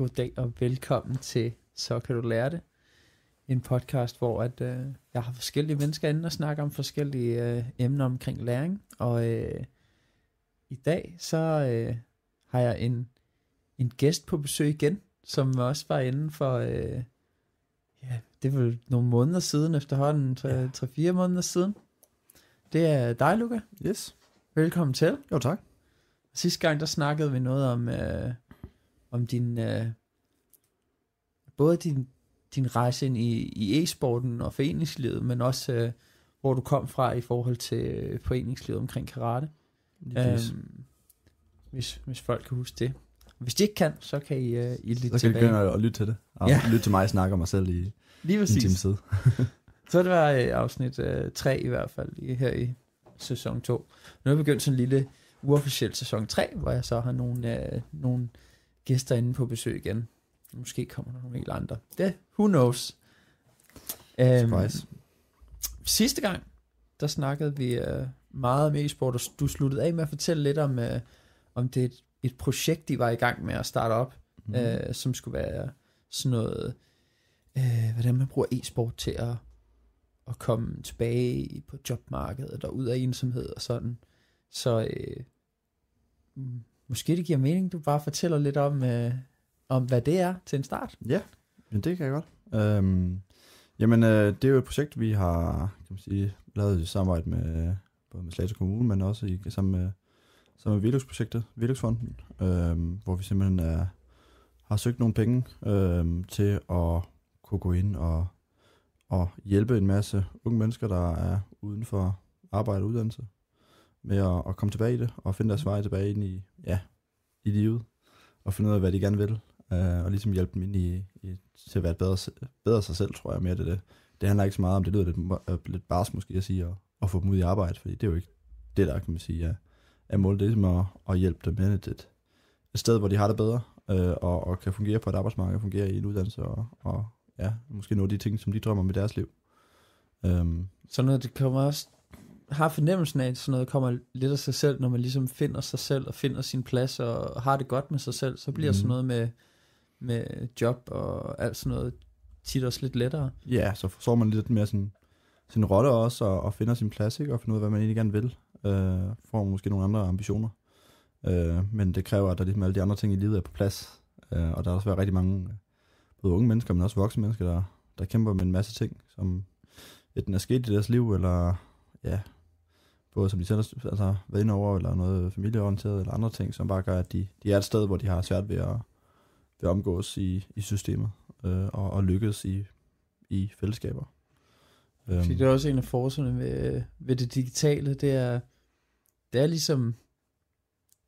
god dag og velkommen til Så kan du lære det. En podcast, hvor jeg har forskellige mennesker inde og snakker om forskellige emner omkring læring. Og i dag så har jeg en gæst på besøg igen, som også var inde for, det er vel nogle måneder siden efterhånden, 3-4 måneder siden. Det er dig, Luca. Yes. Velkommen til. Jo, tak. Sidste gang, der snakkede vi noget om din, både din rejse ind i e-sporten og foreningslivet, men også hvor du kom fra i forhold til foreningslivet omkring karate. Hvis folk kan huske det. Hvis de ikke kan, så kan I lytte tilbage. Så kan I begynde at lytte til det. Og lytte til mig snakke om mig selv i lige præcis. En times tid. Så det var afsnit 3 i hvert fald her i sæson 2. Nu er vi begyndt sådan en lille uofficiel sæson 3, hvor jeg så har nogle gæster inde på besøg igen. Måske kommer der nogle helt andre. Det, who knows. Surprise. Sidste gang, der snakkede vi meget om e-sport, og du sluttede af med at fortælle lidt om det et projekt, de var i gang med at starte op, som skulle være sådan noget, hvordan man bruger e-sport til at komme tilbage på jobmarkedet og ud af ensomhed og sådan. Så måske det giver mening, du bare fortæller lidt om hvad det er til en start. Ja, men det kan jeg godt. Det er jo et projekt, vi har kan man sige, lavet i samarbejde med både med Slagelse Kommune, men også sammen med Velux-projektet, Velux-fonden, hvor vi simpelthen har søgt nogle penge til at kunne gå ind og hjælpe en masse unge mennesker, der er uden for arbejde og uddannelse, med at komme tilbage i det, og finde deres vej tilbage ind i livet, og finde ud af, hvad de gerne vil, og ligesom hjælpe dem ind til at være bedre sig selv, tror jeg mere det. Det handler ikke så meget om, det lyder lidt barsk måske at sige, at få dem ud i arbejde, fordi det er jo ikke det, der kan man sige er målet. Det er ligesom at hjælpe dem med et sted, hvor de har det bedre, og kan fungere på et arbejdsmarked, fungere i en uddannelse, og måske nå de ting, som de drømmer om i deres liv. Så noget, det kommer også, har fornemmelsen af, at sådan noget kommer lidt af sig selv, når man ligesom finder sig selv, og finder sin plads, og har det godt med sig selv, så bliver sådan noget med job, og alt sådan noget, tit også lidt lettere. Ja, så forstår man lidt mere sin rolle også, og finder sin plads, ikke? Og finder ud af, hvad man egentlig gerne vil. Får måske nogle andre ambitioner. Men det kræver, at der ligesom alle de andre ting i livet er på plads. Og der er også været rigtig mange, både unge mennesker, men også voksne mennesker, der kæmper med en masse ting, som enten er sket i deres liv, eller både som de selv har været inde over, eller noget familieorienteret, eller andre ting, som bare gør, at de er et sted, hvor de har svært ved at omgås i systemet, og lykkes i fællesskaber. Det er også en af fordelene ved det digitale, det er ligesom,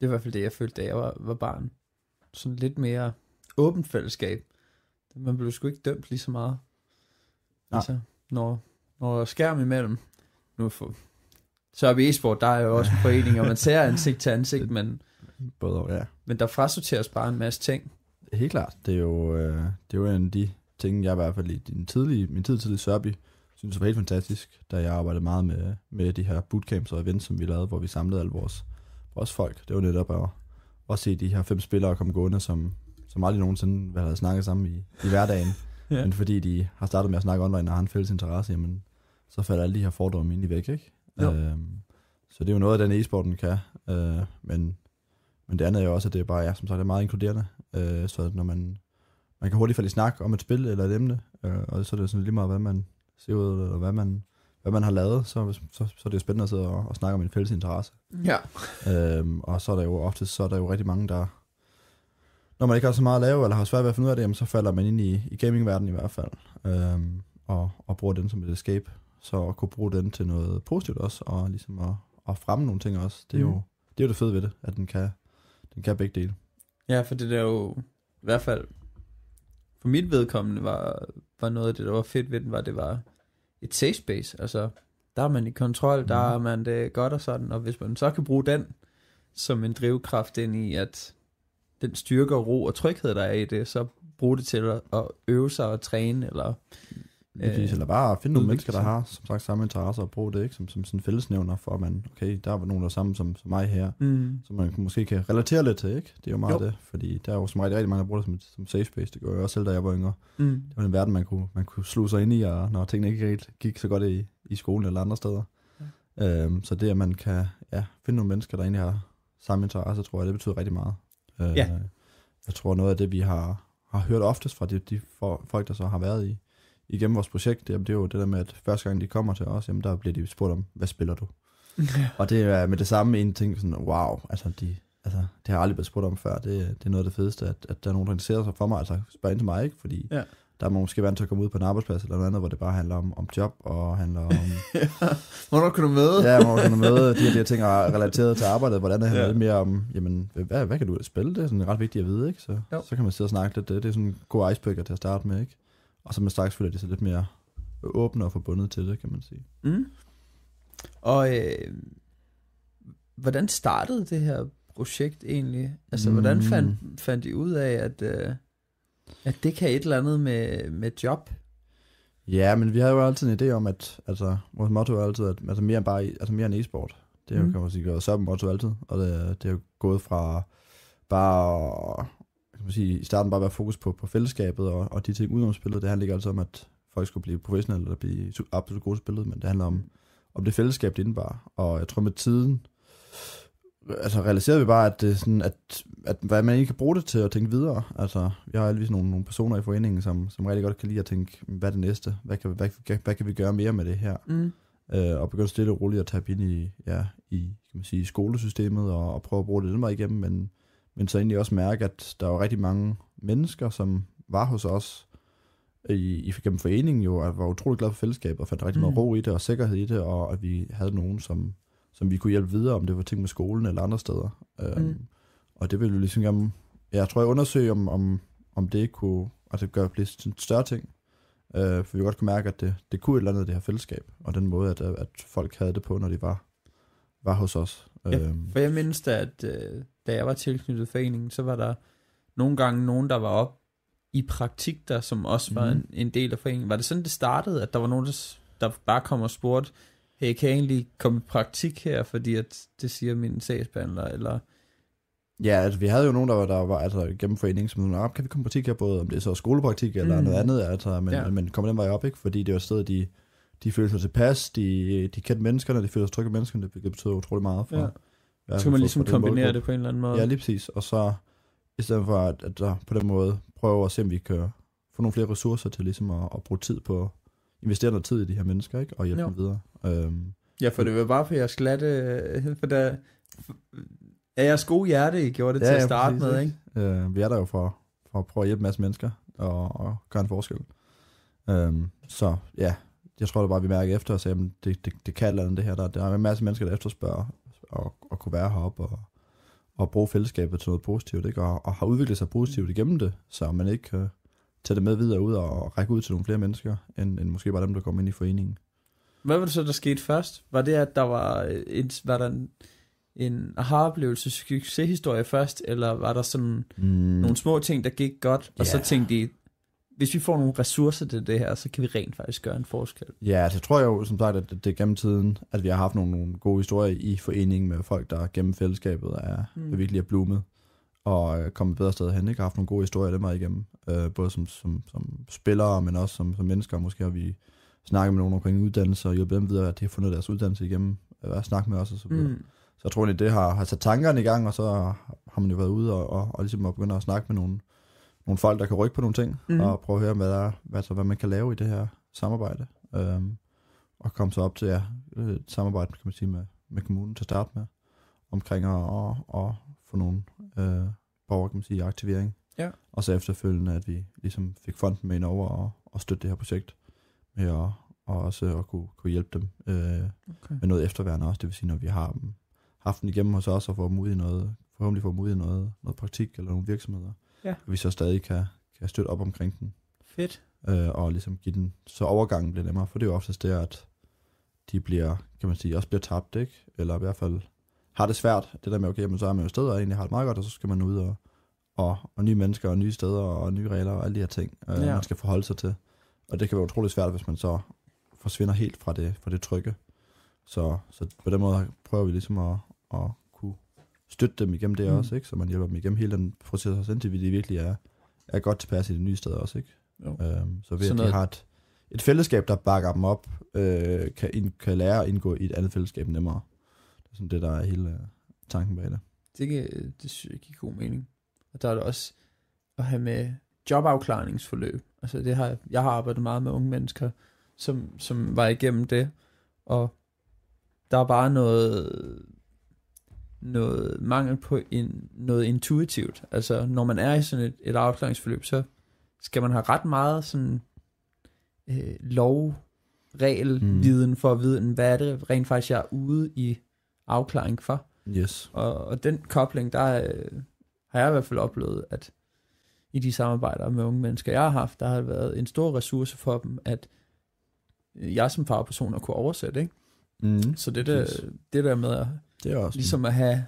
det er i hvert fald det, jeg følte, da jeg var barn. Sådan lidt mere åbent fællesskab. Man blev sgu ikke dømt lige så meget. Ja. Altså, når skærm imellem, så er vi e-sport, der er jo også en forening, og man ser ansigt til ansigt, men der frasorteres bare en masse ting. Helt klart. Det er jo en af de ting, jeg i hvert fald i min tid til Sørby, synes var helt fantastisk, da jeg arbejdede meget med de her bootcamps og events, som vi lavede, hvor vi samlede alle vores folk. Det var netop at se de her 5 spillere komme gående, som aldrig nogensinde havde snakket sammen i hverdagen. Ja. Men fordi de har startet med at snakke online og har en fælles interesse, jamen, så falder alle de her fordomme egentlig væk, ikke? Så det er jo noget af den e-sporten kan. Men det andet er jo også, at det er bare, som sagt, det er meget inkluderende. Så når man kan hurtigt falde i snak om et spil eller et emne, og så er det sådan lige meget, hvad man ser ud, eller hvad man har lavet, så er det jo spændende at sidde og snakke om en fælles interesse. Ja. Og så er der jo oftest rigtig mange, der, når man ikke har så meget at lave, eller har svært ved at finde ud af det, jamen, så falder man ind i gamingverdenen i hvert fald, og bruger den som et escape, så at kunne bruge den til noget positivt også, og ligesom at fremme nogle ting også. Det er jo det fede ved det, at den kan begge dele. Ja, for det der jo, i hvert fald, for mit vedkommende var noget af det, der var fedt ved den, det var et safe space. Altså, der er man i kontrol, der er man det godt og sådan, og hvis man så kan bruge den som en drivkraft ind i, at den styrker ro og tryghed, der er i det, så bruge det til at øve sig og træne, eller Eller bare finde nogle mennesker, der har som sagt samme interesser, og bruge det ikke som sådan en fællesnævner for, at man, okay, der var nogen, der er sammen som mig her, som man måske kan relatere lidt til, ikke? Det er jo meget det, fordi der er jo som rigtig mange, der bruger det som safe space. Det gør jeg også selv, da jeg var yngre. Det var en verden, man kunne sluge sig ind i, og når tingene ikke rigtig gik så godt i skolen eller andre steder. Så det, at man kan finde nogle mennesker, der egentlig har samme interesse, tror jeg, det betyder rigtig meget. Jeg tror, noget af det, vi har hørt oftest fra de folk, der så har været igennem vores projekt, det er jo det der med, at første gang de kommer til os, jamen der bliver de spurgt om, hvad spiller du? Og det er med det samme en ting, sådan, wow, det har jeg aldrig blevet spurgt om før. Det er noget af det fedeste, at der er nogen, der interesserer sig for mig, altså spørger ind til mig, ikke? Fordi der er man måske vant til at komme ud på en arbejdsplads eller noget andet, hvor det bare handler om job, og handler om... Hvornår kan du møde? Ja, hvornår kan du møde? De her ting er relateret til arbejdet, hvordan det handler lidt mere om, jamen, hvad kan du spille? Det er sådan ret vigtigt at vide, ikke? Så kan man sidde og snakke lidt. Det er sådan en god icebreaker til at starte med, ikke? Og så med straks føler de sig lidt mere åbne og forbundet til det, kan man sige. Og hvordan startede det her projekt egentlig? Altså, hvordan fandt I ud af, at det kan et eller andet med job? Ja, men vi har jo altid en idé om, at vores motto er altid, at mere end e-sport. Det er jo, kan man sige, gået så motto altid. Og det er jo gået fra bare, kan man sige, i starten bare være fokus på fællesskabet og de ting udenom spillet. Det handler ikke altid om, at folk skulle blive professionelle eller blive absolut gode spillet, men det handler om det fællesskab, det indebar. Og jeg tror med tiden, realiserede vi bare, at det er sådan, at hvad man ikke kan bruge det til at tænke videre. Altså, vi har alvist nogle personer i foreningen, som rigtig godt kan lide at tænke, hvad er det næste? Hvad kan vi gøre mere med det her? Og begynde stille og roligt at tabe ind i kan man sige, skolesystemet og prøve at bruge det den vej igennem, men så egentlig også mærke, at der var rigtig mange mennesker, som var hos os gennem foreningen jo, og var utrolig glade for fællesskabet, og fandt rigtig meget ro i det og sikkerhed i det, og at vi havde nogen, som vi kunne hjælpe videre, om det var ting med skolen eller andre steder. Og det ville jo ligesom gerne, jeg tror, jeg undersøge, om det ikke kunne, altså gøre blive en større ting. For vi godt kunne mærke, at det kunne et eller andet, det her fællesskab, og den måde, at folk havde det på, når de var hos os. Ja, for jeg mindes da, at da jeg var tilknyttet foreningen, så var der nogle gange nogen, der var op i praktik der, som også var en del af foreningen. Var det sådan, det startede, at der var nogen, der bare kom og spurgte, hey, kan jeg egentlig komme i praktik her, fordi at det siger min sagsbehandler, eller... Ja, altså vi havde jo nogen, der var gennem foreningen, som sådan, kan vi komme i praktik her, både om det er så skolepraktik eller noget andet, men kommer den vej op, ikke? Fordi det var et sted, de følte sig tilpas, de kendte menneskerne, de følte sig trygge menneskerne, det betyder utrolig meget for... Så kan man ligesom kombinere det på en eller anden måde. Ja, lige præcis, og så i stedet for at på den måde prøve at se, om vi kan få nogle flere ressourcer til ligesom at bruge tid på, investere noget tid i de her mennesker, ikke? Og hjælpe dem videre. Ja, for det var bare for jeres glatte, for der er jeres gode hjerte, I gjorde det til at starte præcis, med, ikke? Vi er der jo for at prøve at hjælpe en masse mennesker og gøre en forskel. Så ja, jeg tror da bare, vi mærker efter og sagde, at det kan eller andet det her. Der er en masse mennesker, der efterspørger og kunne være heroppe og bruge fællesskabet til noget positivt, ikke? Og har udviklet sig positivt igennem det, så man ikke kan tage det med videre ud og række ud til nogle flere mennesker, end måske bare dem, der kommer ind i foreningen. Hvad var det så, der skete først? Var det, at der var en aha-oplevelse, succeshistorie først, eller var der sådan nogle små ting, der gik godt, og så tænkte de, hvis vi får nogle ressourcer til det her, så kan vi rent faktisk gøre en forskel? Ja, altså, jeg tror jo som sagt, at det er gennem tiden, at vi har haft nogle gode historier i foreningen med folk, der gennem fællesskabet er virkelig er bloomet og kommet bedre sted hen, ikke? Har haft nogle gode historier dem meget igennem, både som spillere, men også som mennesker. Måske har vi snakket med nogen omkring uddannelse og hjulpet dem videre, at de har fundet deres uddannelse igennem, at snakke med os og så videre. Så jeg tror, at det har sat tankerne i gang, og så har man jo været ude og ligesom begyndt at snakke med nogle folk, der kan rykke på nogle ting, og prøve at høre, hvad man kan lave i det her samarbejde. Og komme så op til et samarbejde, kan man sige, med kommunen til at starte med, omkring at få nogle borgere, kan man sige, i aktivering. Ja. Og så efterfølgende, at vi ligesom fik fonden med ind over og støtte det her projekt med og også at kunne hjælpe dem med noget efterværende også. Det vil sige, når vi har haft den igennem hos os og forhåbentlig få ud i noget praktik eller nogle virksomheder. Ja. Og vi så stadig kan støtte op omkring den. Fedt. Og ligesom give den, så overgangen bliver nemmere, for det er jo oftest det, at de bliver, kan man sige, også bliver tabt, ikke? Eller i hvert fald har det svært. Det der med, okay, men så er man jo steder og egentlig har det meget godt, og så skal man ud og nye mennesker og nye steder og nye regler og alle de her ting, man skal forholde sig til. Og det kan være utroligt svært, hvis man så forsvinder helt fra det trygge. Så på den måde prøver vi ligesom at kunne støtte dem igennem det også, ikke? Så man hjælper dem igennem hele den proces, indtil de virkelig er godt tilpas i det nye sted også, ikke? Så ved at de har et fællesskab, der bakker dem op, kan lære at indgå i et andet fællesskab nemmere. Det er sådan det, der er hele tanken bag det. Det synes jeg giver god mening. Og der er det også at have med jobafklaringsforløb. Altså jeg har arbejdet meget med unge mennesker, som var igennem det, og der er bare noget mangel på noget intuitivt. Altså når man er i sådan et afklaringsforløb, så skal man have ret meget sådan regelviden for at vide, hvad er det rent faktisk, jeg er ude i afklaring for. Yes. Og den kobling, der har jeg i hvert fald oplevet, at i de samarbejder med unge mennesker, jeg har haft, der har været en stor ressource for dem, at jeg som fagperson har kunne oversætte, ikke? Så det der med at, det er også ligesom at have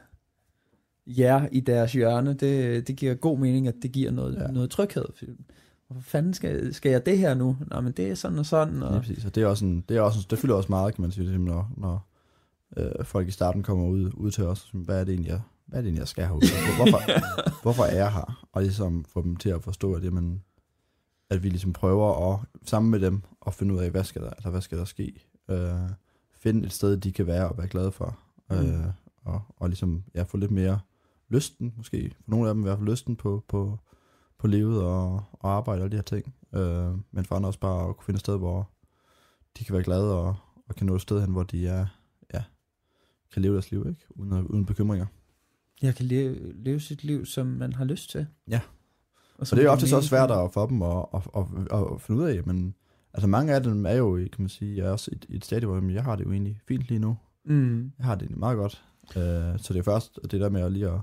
jer i deres hjørne, det giver god mening, at det giver noget tryghed. Hvorfor fanden skal jeg det her nu? Nej, men det er sådan og sådan. Og... Ja, præcis. Og det fylder også meget, kan man sige, når folk i starten kommer ud til os, hvad er det egentlig, jeg skal herude? Hvorfor er jeg her? Og ligesom få dem til at forstå, at vi ligesom prøver at sammen med dem at finde ud af, hvad skal der ske? Finde et sted, de kan være og være glade for. Og ligesom få lidt mere lysten, måske. For nogle af dem i hvert fald lysten på livet og arbejde og de her ting. Men for andre også bare at kunne finde et sted, hvor de kan være glade og kan nå et sted hen, hvor de kan leve deres liv, ikke? Uden bekymringer. Jeg kan leve sit liv, som man har lyst til. Ja. Og det er jo ofte så svært at få dem at finde ud af, men altså mange af dem er jo, kan man sige, jeg er også i et stadie, hvor jeg har det jo egentlig fint lige nu. Jeg har det egentlig meget godt. Så det er først det der med at lige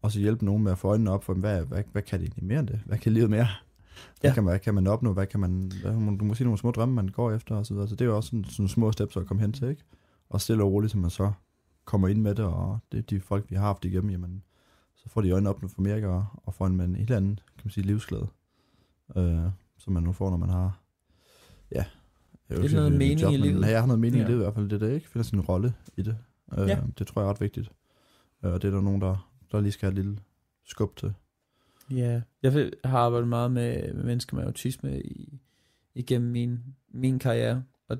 også hjælpe nogen med at få øjnene op for, hvad kan det egentlig mere end det? Hvad kan livet mere? Hvad kan man opnå? Du må sige nogle små drømme, man går efter og så videre. Så det er jo også sådan små steps at komme hen til, ikke? Og stille og roligt, som man så kommer ind med det, og det er de folk, vi har haft igennem, jamen, så får de øjnene op for mere, og får en helt anden, kan man sige, livsglæde, som man nu får, når man har, det er noget mening i livet. Jeg har noget mening i livet i hvert fald, det ikke, finder sin rolle i det. Det tror jeg er ret vigtigt. Og det er der nogen, der lige skal have et lille skub til. Ja, jeg har arbejdet meget med mennesker med autisme igennem min karriere, og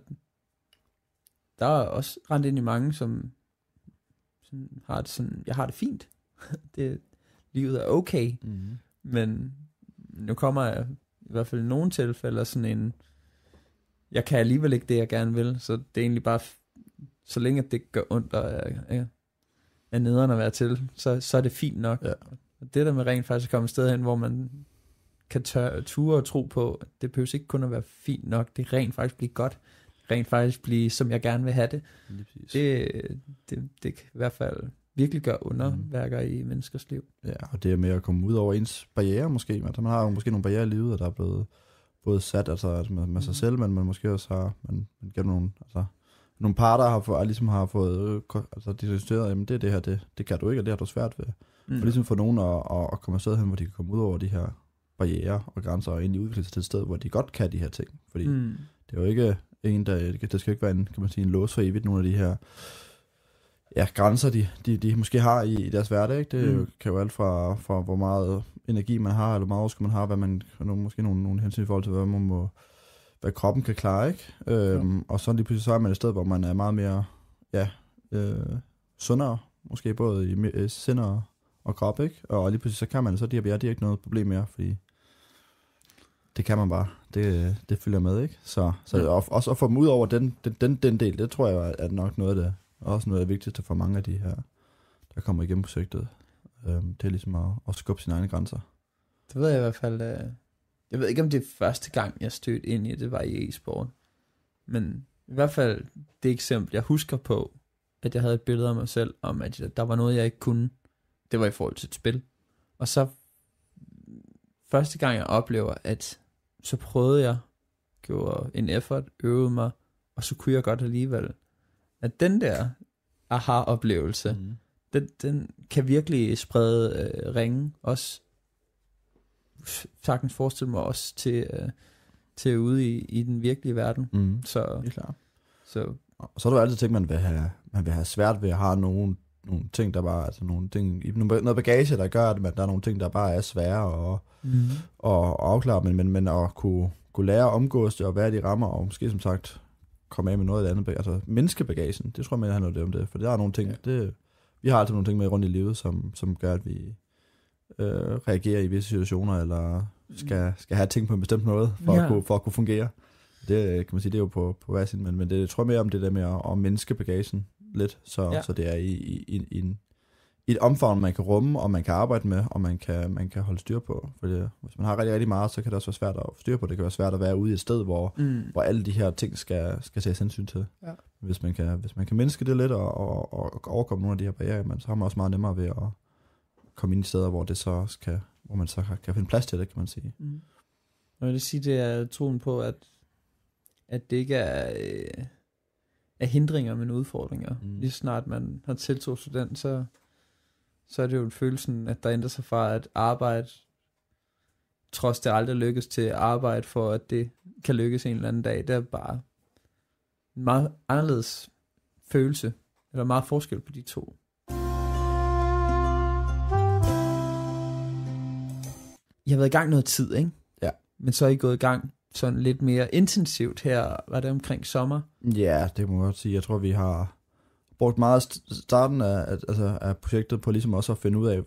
der er også rent ind i mange, som har det sådan, jeg har det fint. Livet er okay. Men nu kommer jeg i hvert fald i nogle tilfælde sådan jeg kan alligevel ikke det, jeg gerne vil. Så det er egentlig bare, så længe at det gør ondt og er nederen at være til, så er det fint nok. Ja. Og det der med rent faktisk at komme et sted hen, hvor man kan ture og tro på, at det behøver ikke kun at være fint nok, det rent faktisk blive godt. Rent faktisk blive, som jeg gerne vil have det. Det kan i hvert fald virkelig gøre underværker i menneskers liv. Ja, og det er med at komme ud over ens barriere måske. Altså, man har jo måske nogle barriere i livet, der er blevet både sat altså med sig selv, men man måske også har gennem nogle parter har fået diskuteret, jamen det her, det kan du ikke, og det har du svært ved. Og ligesom for nogen at komme afsted hen, hvor de kan komme ud over de her barriere og grænser, og egentlig udvikle sig til et sted, hvor de godt kan de her ting. Fordi det er jo ikke det skal ikke være en lås for evigt, nogle af de her grænser, de måske har i deres hverdag. Ikke? Det kan jo alt fra hvor meget energi man har, eller hvor meget overskud man har, hvad man måske nogle hensyn i forhold til, hvad kroppen kan klare, ikke? Og så lige pludselig så er man et sted, hvor man er meget mere sundere, måske både i sind og krop, ikke? Og lige pludselig så kan man så det er ikke noget problem mere, fordi det kan man bare. Det følger med, ikke? Så også at få dem ud over den del, det tror jeg er nok noget af det, også noget af det vigtigste for mange af de her, der kommer igennem projektet. Det er ligesom at skubbe sine egne grænser. Det ved jeg i hvert fald. Jeg ved ikke, om det er første gang, jeg stødte ind i det, var i e-sport. Men i hvert fald det eksempel, jeg husker på, at jeg havde et billede af mig selv, om at der var noget, jeg ikke kunne. Det var i forhold til et spil. Og så første gang, jeg oplever, at så prøvede jeg, gjorde en effort, øvede mig, og så kunne jeg godt alligevel. At den der aha-oplevelse, den kan virkelig sprede ringe, også sagtens forestille mig også til til ude i den virkelige verden. Så, helt klart. Så. Og så er der jo altid ting, man vil have svært ved at have nogle ting, der bare, altså nogle ting, noget bagage, der gør, at der er nogle ting, der bare er svære at afklare, men at kunne lære at omgås det og være de rammer, og måske som sagt komme af med noget af det andet, altså menneskebagagen, det tror jeg, man handler det om det, for der er nogle ting, vi har altid nogle ting med rundt i livet, som gør, at vi reagerer i visse situationer, eller skal have ting på en bestemt måde, for at kunne fungere. Det kan man sige, det er jo på hver sin, men det tror jeg mere om det der med at mindske bagagen lidt, så det er i et omfang, man kan rumme, og man kan arbejde med, og man kan holde styr på. For hvis man har rigtig, rigtig meget, så kan det også være svært at styre på. Det kan være svært at være ude i et sted, hvor alle de her ting skal tages hensyn til. Ja. Hvis man kan mindske det lidt, og overkomme nogle af de her barrierer, så har man også meget nemmere ved at komme ind i steder, hvor man så kan finde plads til det, kan man sige. Og jeg vil sige, det er troen på, at det ikke er hindringer, men udfordringer. Lige snart man har tiltrådt student, så er det jo følelsen, at der ændrer sig fra at arbejde, trods det aldrig lykkes, til at arbejde for, at det kan lykkes en eller anden dag. Det er bare en meget anderledes følelse, eller meget forskel på de to. Jeg har været i gang noget tid, ikke? Ja. Men så er I gået i gang sådan lidt mere intensivt her, var det omkring sommer? Ja, det må jeg godt sige. Jeg tror, vi har brugt meget starten af projektet på ligesom også at finde ud af,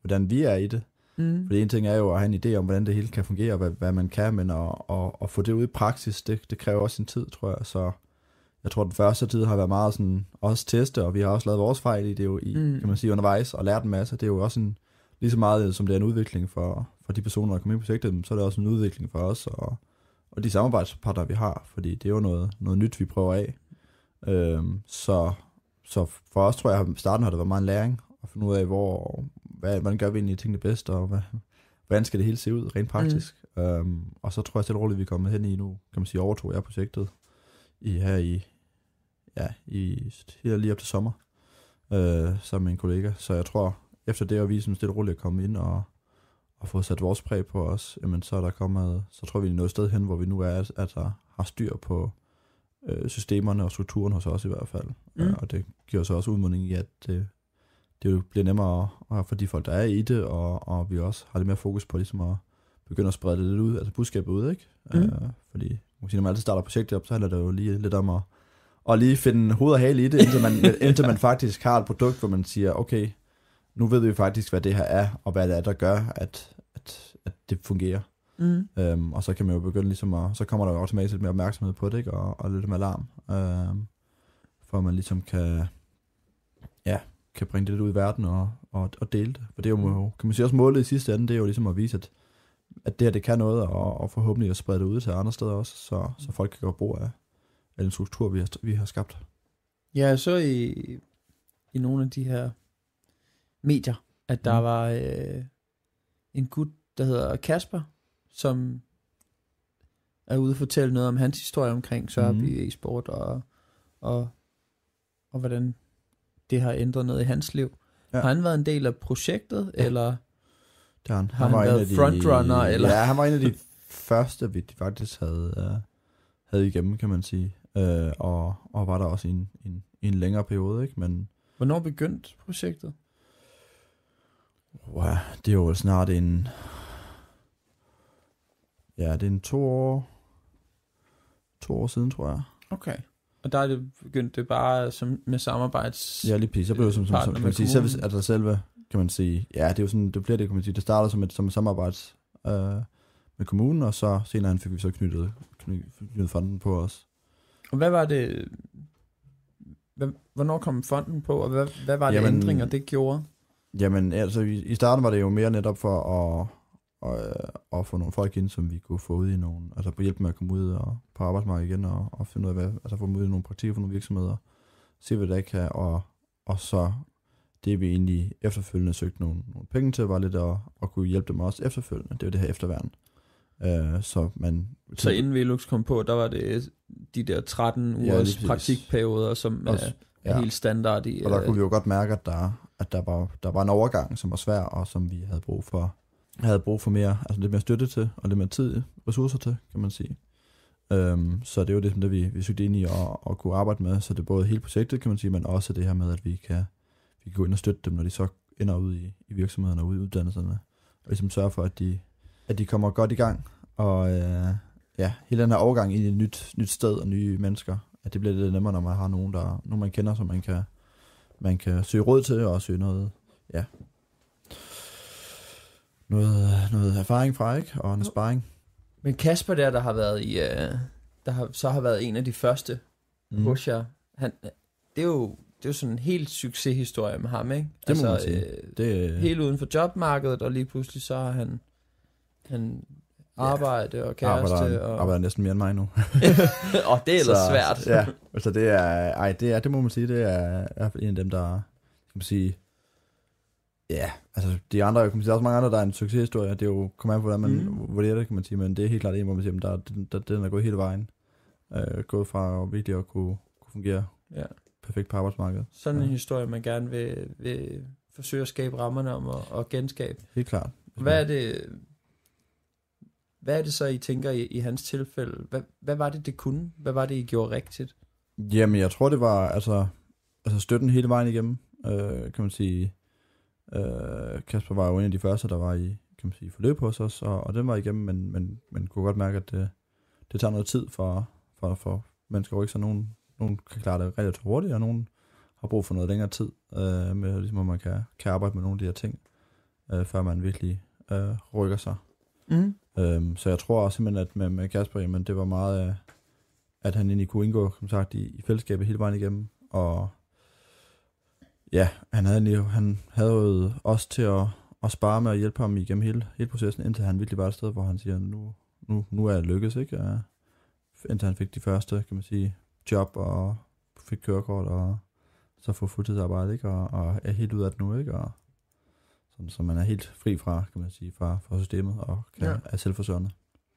hvordan vi er i det. Fordi en ting er jo at have en idé om, hvordan det hele kan fungere, og hvad man kan, men at få det ud i praksis, det kræver også sin tid, tror jeg. Så jeg tror, den første tid har været meget sådan, også teste, og vi har også lavet vores fejl i det jo, kan man sige, undervejs, og lært en masse. Det er jo også lige så meget, som det er en udvikling for de personer, der kommer ind i projektet, så er det også en udvikling for os, og de samarbejdspartnere, vi har, fordi det er jo noget nyt, vi prøver af. Så for os, tror jeg, at starten har det været meget en læring, at finde ud af, hvordan gør vi egentlig tingene bedst, og hvordan skal det hele se ud, rent praktisk. Og så tror jeg selv roligt, vi er kommet hen i nu, kan man sige, overtog jeg projektet her lige op til sommer, sammen med en kollega. Så jeg tror, efter det, at vi sådan stille roligt er kommet ind og få sat vores præg på os, jamen så er der kommet, så tror vi er noget sted hen, hvor vi nu er, altså har styr på systemerne og strukturen hos os i hvert fald. Og det giver så også udmunding i, at det jo bliver nemmere for de folk, der er i det, og vi også har lidt mere fokus på ligesom at begynde at sprede det lidt ud, altså budskabet ud, ikke? Fordi når man altid starter projektet op, så handler det jo lige lidt om at lige finde hoved og hale i det, indtil man faktisk har et produkt, hvor man siger, okay, nu ved vi faktisk, hvad det her er, og hvad det er, der gør, at det fungerer. Og så kan man jo begynde ligesom så kommer der jo automatisk lidt mere opmærksomhed på det, ikke? Og lidt med alarm, for at man ligesom kan bringe det lidt ud i verden og dele det. For det er jo, kan man sige, også målet i sidste ende, det er jo ligesom at vise, at det her, det kan noget, og forhåbentlig at sprede det ud til andre steder også, så folk kan gøre brug af den struktur, vi har skabt. Ja, så i nogle af de her medier, at der var en gut, der hedder Kasper, som er ude og fortælle noget om hans historie omkring Sørby e-sport, og hvordan det har ændret noget i hans liv. Ja. Har han været en del af projektet, eller har han været frontrunner? Eller? Ja, han var en af de første, vi faktisk havde igennem, kan man sige. Og var der også i en længere periode, ikke? Men hvornår begyndte projektet? Wow, det er jo snart det er en 2 år siden, tror jeg. Okay. Og der er det begyndt det bare med samarbejds. Ja, lige præcis. Så blev det som kan man sige, selve, kan man sige, ja, det er jo sådan, det bliver det, kan man sige, det starter som et samarbejds med kommunen, og så senere fik vi så knyttet fonden på os. Og hvad var det, hvornår kom fonden på, og hvad var det ændringer, det gjorde? Jamen, altså i starten var det jo mere netop for at få nogle folk ind, som vi kunne få ud i nogle, altså på hjælp med at komme ud og på arbejdsmarkedet igen, og finde ud af, altså få dem ud i nogle praktikker for nogle virksomheder, se hvad der kan, og så det vi egentlig efterfølgende søgte nogle penge til, var lidt at kunne hjælpe dem også efterfølgende. Det var det her efterværn. Så inden Velux kom på, der var det de der 13 ugers praktikperioder, som er helt standard i. Og der kunne vi jo godt mærke, at der var en overgang, som var svær, og som vi havde brug for havde brug for mere, altså lidt mere støtte til, og lidt mere tid, ressourcer til, kan man sige. Så det er jo det vi søgte ind i at kunne arbejde med, så det er både hele projektet, kan man sige, men også det her med, at vi kan gå ind og støtte dem, når de så ender ud i virksomhederne og ud i uddannelserne, og ligesom sørge for, at de kommer godt i gang, og hele den her overgang ind i et nyt sted og nye mennesker, at det bliver lidt nemmere, når man har nogen man kender, som man kan søge råd til, og søge noget erfaring fra, ikke? Og en sparring. Men Kasper der har været har været en af de første hos jer. Det er jo sådan en helt succeshistorie med ham, ikke? Det må man sige. Helt uden for jobmarkedet, og lige pludselig så har han arbejde og kæreste. Arbejder næsten mere end mig nu. Og det er ellers svært. Ja, altså det må man sige, det er en af dem, der, kan man sige, ja, altså de andre, kan man sige, også mange andre, der er en succeshistorie, det er jo, kommer an på, hvordan man vurderer det, kan man sige, men det er helt klart en, hvor man siger, den er gået hele vejen, gået fra virkelig at kunne fungere perfekt på arbejdsmarkedet. Sådan en historie, man gerne vil forsøge at skabe rammerne om og genskabe. Helt klart. Hvad er det så, I tænker i hans tilfælde? Hvad var det kunne? Hvad var det, I gjorde rigtigt? Jamen, jeg tror, det var altså støtten hele vejen igennem, kan man sige. Kasper var jo en af de første, der var i, kan man sige, forløb hos os, og den var igennem, men man kunne godt mærke, at det tager noget tid for mennesker, ikke? Så nogen kan klare det relativt hurtigt, og nogen har brug for noget længere tid, med ligesom, at man kan arbejde med nogle af de her ting, før man virkelig rykker sig. Så jeg tror også simpelthen, at med Kasper, jamen, det var meget, at han egentlig kunne indgå, som sagt, i fællesskabet hele vejen igennem, og ja, han havde jo også til at spare med at hjælpe ham igennem hele processen, indtil han virkelig var et sted, hvor han siger, nu er jeg lykkes, ikke? Indtil han fik de første, kan man sige, job og fik kørekort og så få fuldtidsarbejde, ikke? Og er helt ud af det nu, ikke? Og så man er helt fri fra, kan man sige, fra systemet og er selvforsørgende.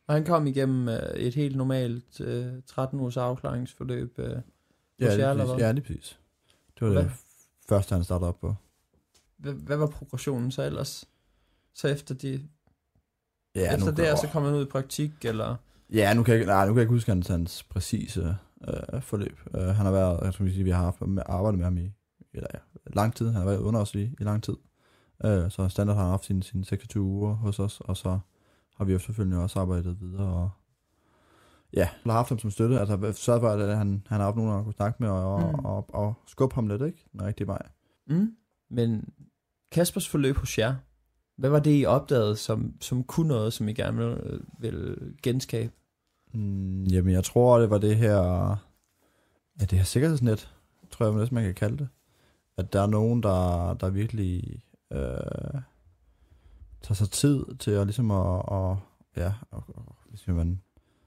Og han kom igennem et helt normalt 13 ugers afklaringsforløb hos jer, eller hvad? Ja, lige præcis. Det var det første, han startede op på. Hvad var progressionen så ellers? Så efter så kom han ud i praktik, eller? Ja, nu kan jeg ikke huske hans præcise forløb. Han har været, jeg tror, vi har arbejdet med ham i lang tid. Han har været under os i lang tid. Så standard har haft sine 26 uger hos os, og så har vi jo selvfølgelig også arbejdet videre, og har haft ham som støtte, altså sørget for, at han har haft nogen at kunne snakke med, og skubbe ham lidt, ikke? Den rigtige vej. Men Kaspers forløb hos jer, hvad var det, I opdagede, som kunne noget, som I gerne ville genskabe? Jamen, jeg tror, det var det her sikkerhedsnet, tror jeg næsten, man kan kalde det. At der er nogen, der virkelig tager sig tid til at ligesom hvis man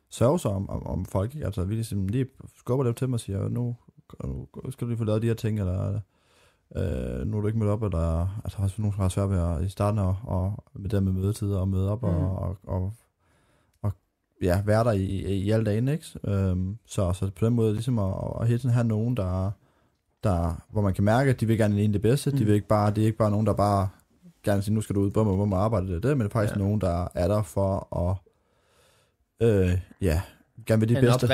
sørger sig om folk, ikke? Altså vi ligesom lige skubber dem til mig og siger, nu skal du lige få lavet de her ting, eller nu er du ikke mødt op, eller altså også nogen, der har svært ved i starten og med det med mødetider og møde op og være der i alle dagen, ikke? Så på den måde ligesom at hele tiden have nogen, der hvor man kan mærke, at de vil gerne det bedste. De vil ikke bare, det er ikke bare nogen, der bare gerne siger, nu skal du ud på mig arbejde det, men det er faktisk nogen, der er der for at gerne vil det bedste.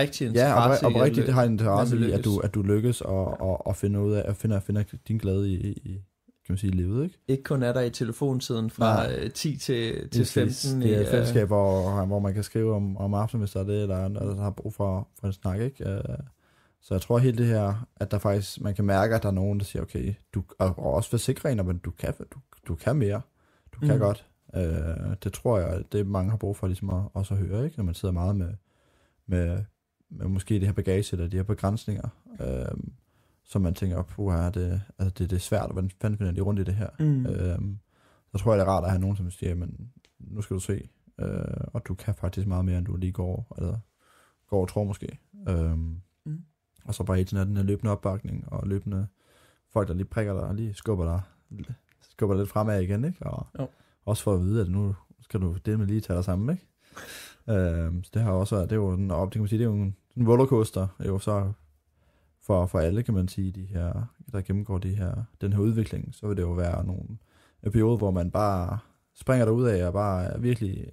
Oprigtigt, det har en interesse i, at du lykkes og finder ud af, at finde din glæde i kan man sige, livet, ikke? Ikke kun er der i telefonsiden fra 10 til 15. Det er fællesskab, hvor man kan skrive om aftenen, hvis der er det, eller der har brug for en snak, ikke? Så jeg tror helt det her, at der faktisk, man kan mærke, at der er nogen, der siger, okay, og også forsikringer, men du kan mere. Du kan godt. Det tror jeg, det mange har brug for ligesom også at høre, ikke? Når man sidder meget med måske det her bagage, eller de her begrænsninger, som man tænker, det er svært, hvordan fanden finder de rundt i det her? Så tror jeg, det er rart at have nogen, som siger, men nu skal du se, og du kan faktisk meget mere, end du lige går og tror måske. Og så bare hele tiden er den her løbende opbakning, og løbende folk, der lige prikker dig, og lige skubber lidt fremad igen, ikke? Og også for at vide, at nu skal du det med lige tage dig sammen, ikke? Så det har også, det er jo en det kan man sige, det er jo en rollercoaster, jo så for alle, kan man sige, de her, der gennemgår den her udvikling, så vil det jo være en periode, hvor man bare springer derud af og bare virkelig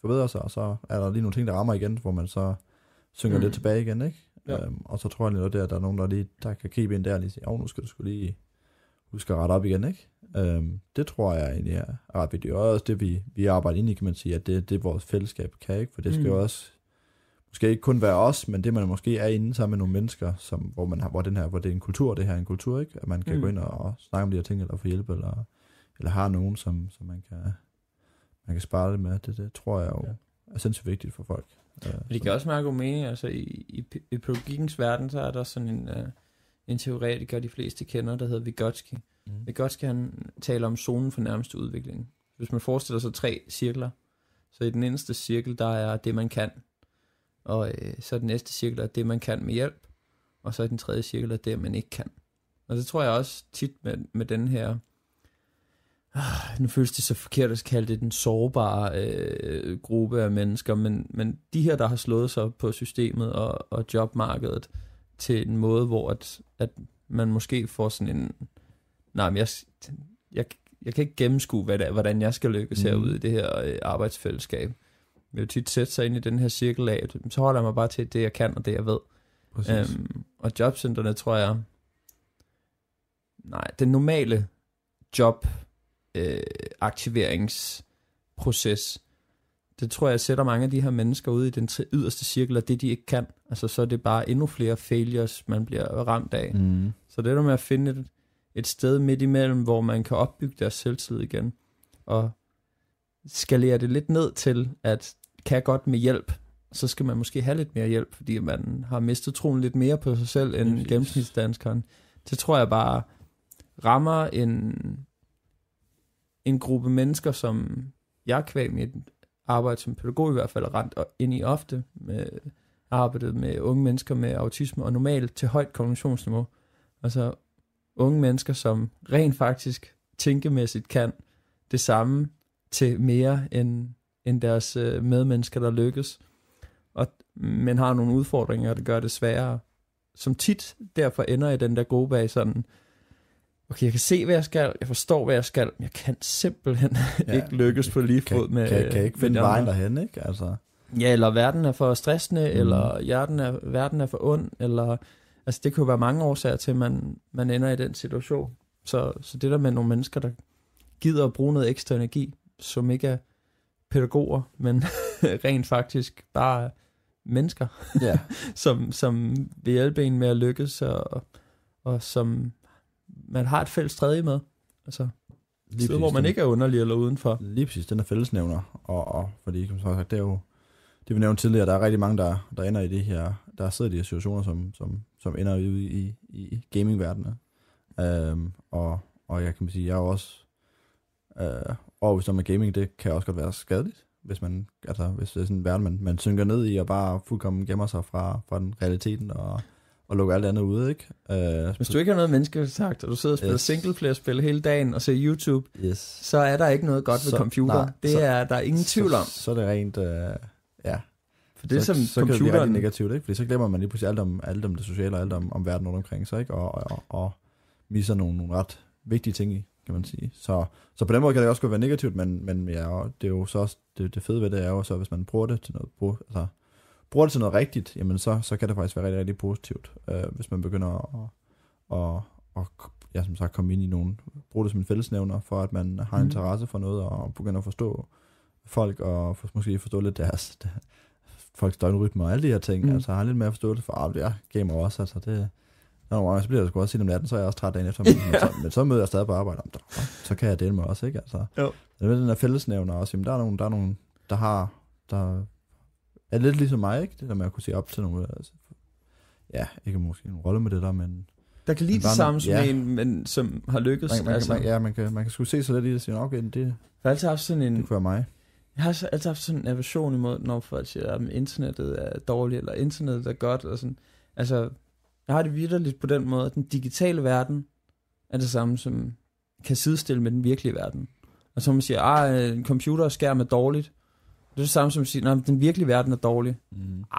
forbedrer sig, og så er der lige nogle ting, der rammer igen, hvor man så synker lidt tilbage igen, ikke? Ja. Og så tror jeg lidt, at der er nogen, der kan gribe ind der og lige sige, nu skal du sgu lige huske at rette op igen, ikke? Det tror jeg egentlig er ret vigtigt. Og også det, vi arbejder ind i, kan man sige, at det vores fællesskab kan, ikke? For det skal jo også, måske ikke kun være os, men det man måske er inde sammen med nogle mennesker, hvor det er en kultur, det her er en kultur, ikke? At man kan gå ind og snakke om de her ting, eller få hjælp, eller har nogen, som man kan spare det med. Det tror jeg jo er sindssygt vigtigt for folk. Det kan også mærke mening, altså i pædagogikkens verden, så er der sådan en teoretiker, de fleste kender, der hedder Vygotsky. Vygotsky, han taler om zonen for nærmeste udvikling. Hvis man forestiller sig 3 cirkler, så i den inderste cirkel, der er det, man kan. Og så den næste cirkel er det, man kan med hjælp. Og så i den tredje cirkel er det, man ikke kan. Og det tror jeg også tit med den her, nu føles det så forkert at kalde det den sårbare gruppe af mennesker, men de her, der har slået sig på systemet og jobmarkedet til en måde, hvor at man måske får sådan en, men jeg kan ikke gennemskue, hvordan jeg skal lykkes herude i det her arbejdsfællesskab. Jeg vil tit sætte sig ind i den her cirkel af, så holder jeg mig bare til det, jeg kan, og det, jeg ved. Og jobcentrene, tror jeg, den normale aktiveringsproces, det tror jeg sætter mange af de her mennesker ude i den yderste cirkel af det, de ikke kan. Altså så er det bare endnu flere failures, man bliver ramt af. Så det er der med at finde et sted midt imellem, hvor man kan opbygge deres selvtillid igen, og skalere det lidt ned til, at kan godt med hjælp, så skal man måske have lidt mere hjælp, fordi man har mistet troen lidt mere på sig selv end gennemsnitsdanskeren. Det tror jeg bare rammer en gruppe mennesker, som jeg kvæg mit arbejde som pædagog i hvert fald er rent ind i ofte, arbejdet med unge mennesker med autisme, og normalt til højt kognitionsniveau. Altså unge mennesker, som rent faktisk tænkemæssigt kan det samme til mere end deres medmennesker, der lykkes. Men har nogle udfordringer, der gør det sværere. Som tit derfor ender i den der gruppe af sådan, okay, jeg kan se, hvad jeg skal, jeg forstår, hvad jeg skal, men jeg kan simpelthen ikke lykkes på lige fod med... Kan ikke finde vejen derhen, ikke? Altså. Ja, eller verden er for stressende, eller verden er for ond, eller... Altså, det kan jo være mange årsager til, at man ender i den situation. Så det der med nogle mennesker, der gider at bruge noget ekstra energi, som ikke er pædagoger, men rent faktisk bare mennesker, som vil hjælpe en med at lykkes, og som man har et fælles tredje med. Altså, sted, hvor man ikke er underlig eller udenfor. Lige præcis, den er fællesnævner. Og fordi, som sagt, det er jo, det vi nævnte tidligere, der er rigtig mange, der ender i det her, der sidder i de her situationer, som ender ude i gamingverdenen. Og jeg kan sige, jeg er jo også overbevist om, at gaming, det kan også godt være skadeligt, hvis det er sådan en verden, man synker ned i, og bare fuldkommen gemmer sig fra den realiteten, og lukker alt andet ude, ikke? Hvis du ikke har noget menneskekontakt, og du sidder og spiller singleplayer-spil hele dagen, og ser YouTube, så er der ikke noget godt ved computer. Der er ingen tvivl om. Så er det rent, For det så, som så computeren... kan det blive rigtig negativt, ikke? Fordi så glemmer man lige pludselig alt om det sociale, og alt om verden rundt omkring sig, ikke? Og misser nogle ret vigtige ting i, kan man sige. Så på den måde kan det også godt være negativt, men det er jo så også, det fede ved det er jo så, hvis man bruger det til noget, rigtigt, jamen så kan det faktisk være rigtig, rigtig positivt, hvis man begynder at som sagt komme ind i nogen, bruge det som en fællesnævner, for at man har interesse for noget, og begynder at forstå folk, og måske forstå lidt deres folks døgnrytme og alle de her ting, altså har lidt mere forståelse for, jeg gamer også, altså det, nogle gange, så bliver det sgu også sit om natten, så er jeg også træt dagen efter, men så møder jeg stadig på arbejde, så kan jeg dele med også, ikke, altså. Jo. Det er den der fællesnævner også, jamen der er nogen, der er lidt ligesom mig, ikke, det der med at kunne sige op til nogle, altså, ikke måske en rolle med det der, men... Der kan lide det samme som en, men som har lykkes. Man kan sgu se sig lidt i det og sige, okay, det kunne være mig. Jeg har altid haft sådan en aversion imod, når folk siger, at internettet er dårligt, eller internettet er godt, og sådan. Altså, jeg har det vitterligt på den måde, at den digitale verden er det samme, som kan sidestille med den virkelige verden. Og så man siger, en computer og skærm er dårligt. Det er det samme som at sige, at den virkelige verden er dårlig.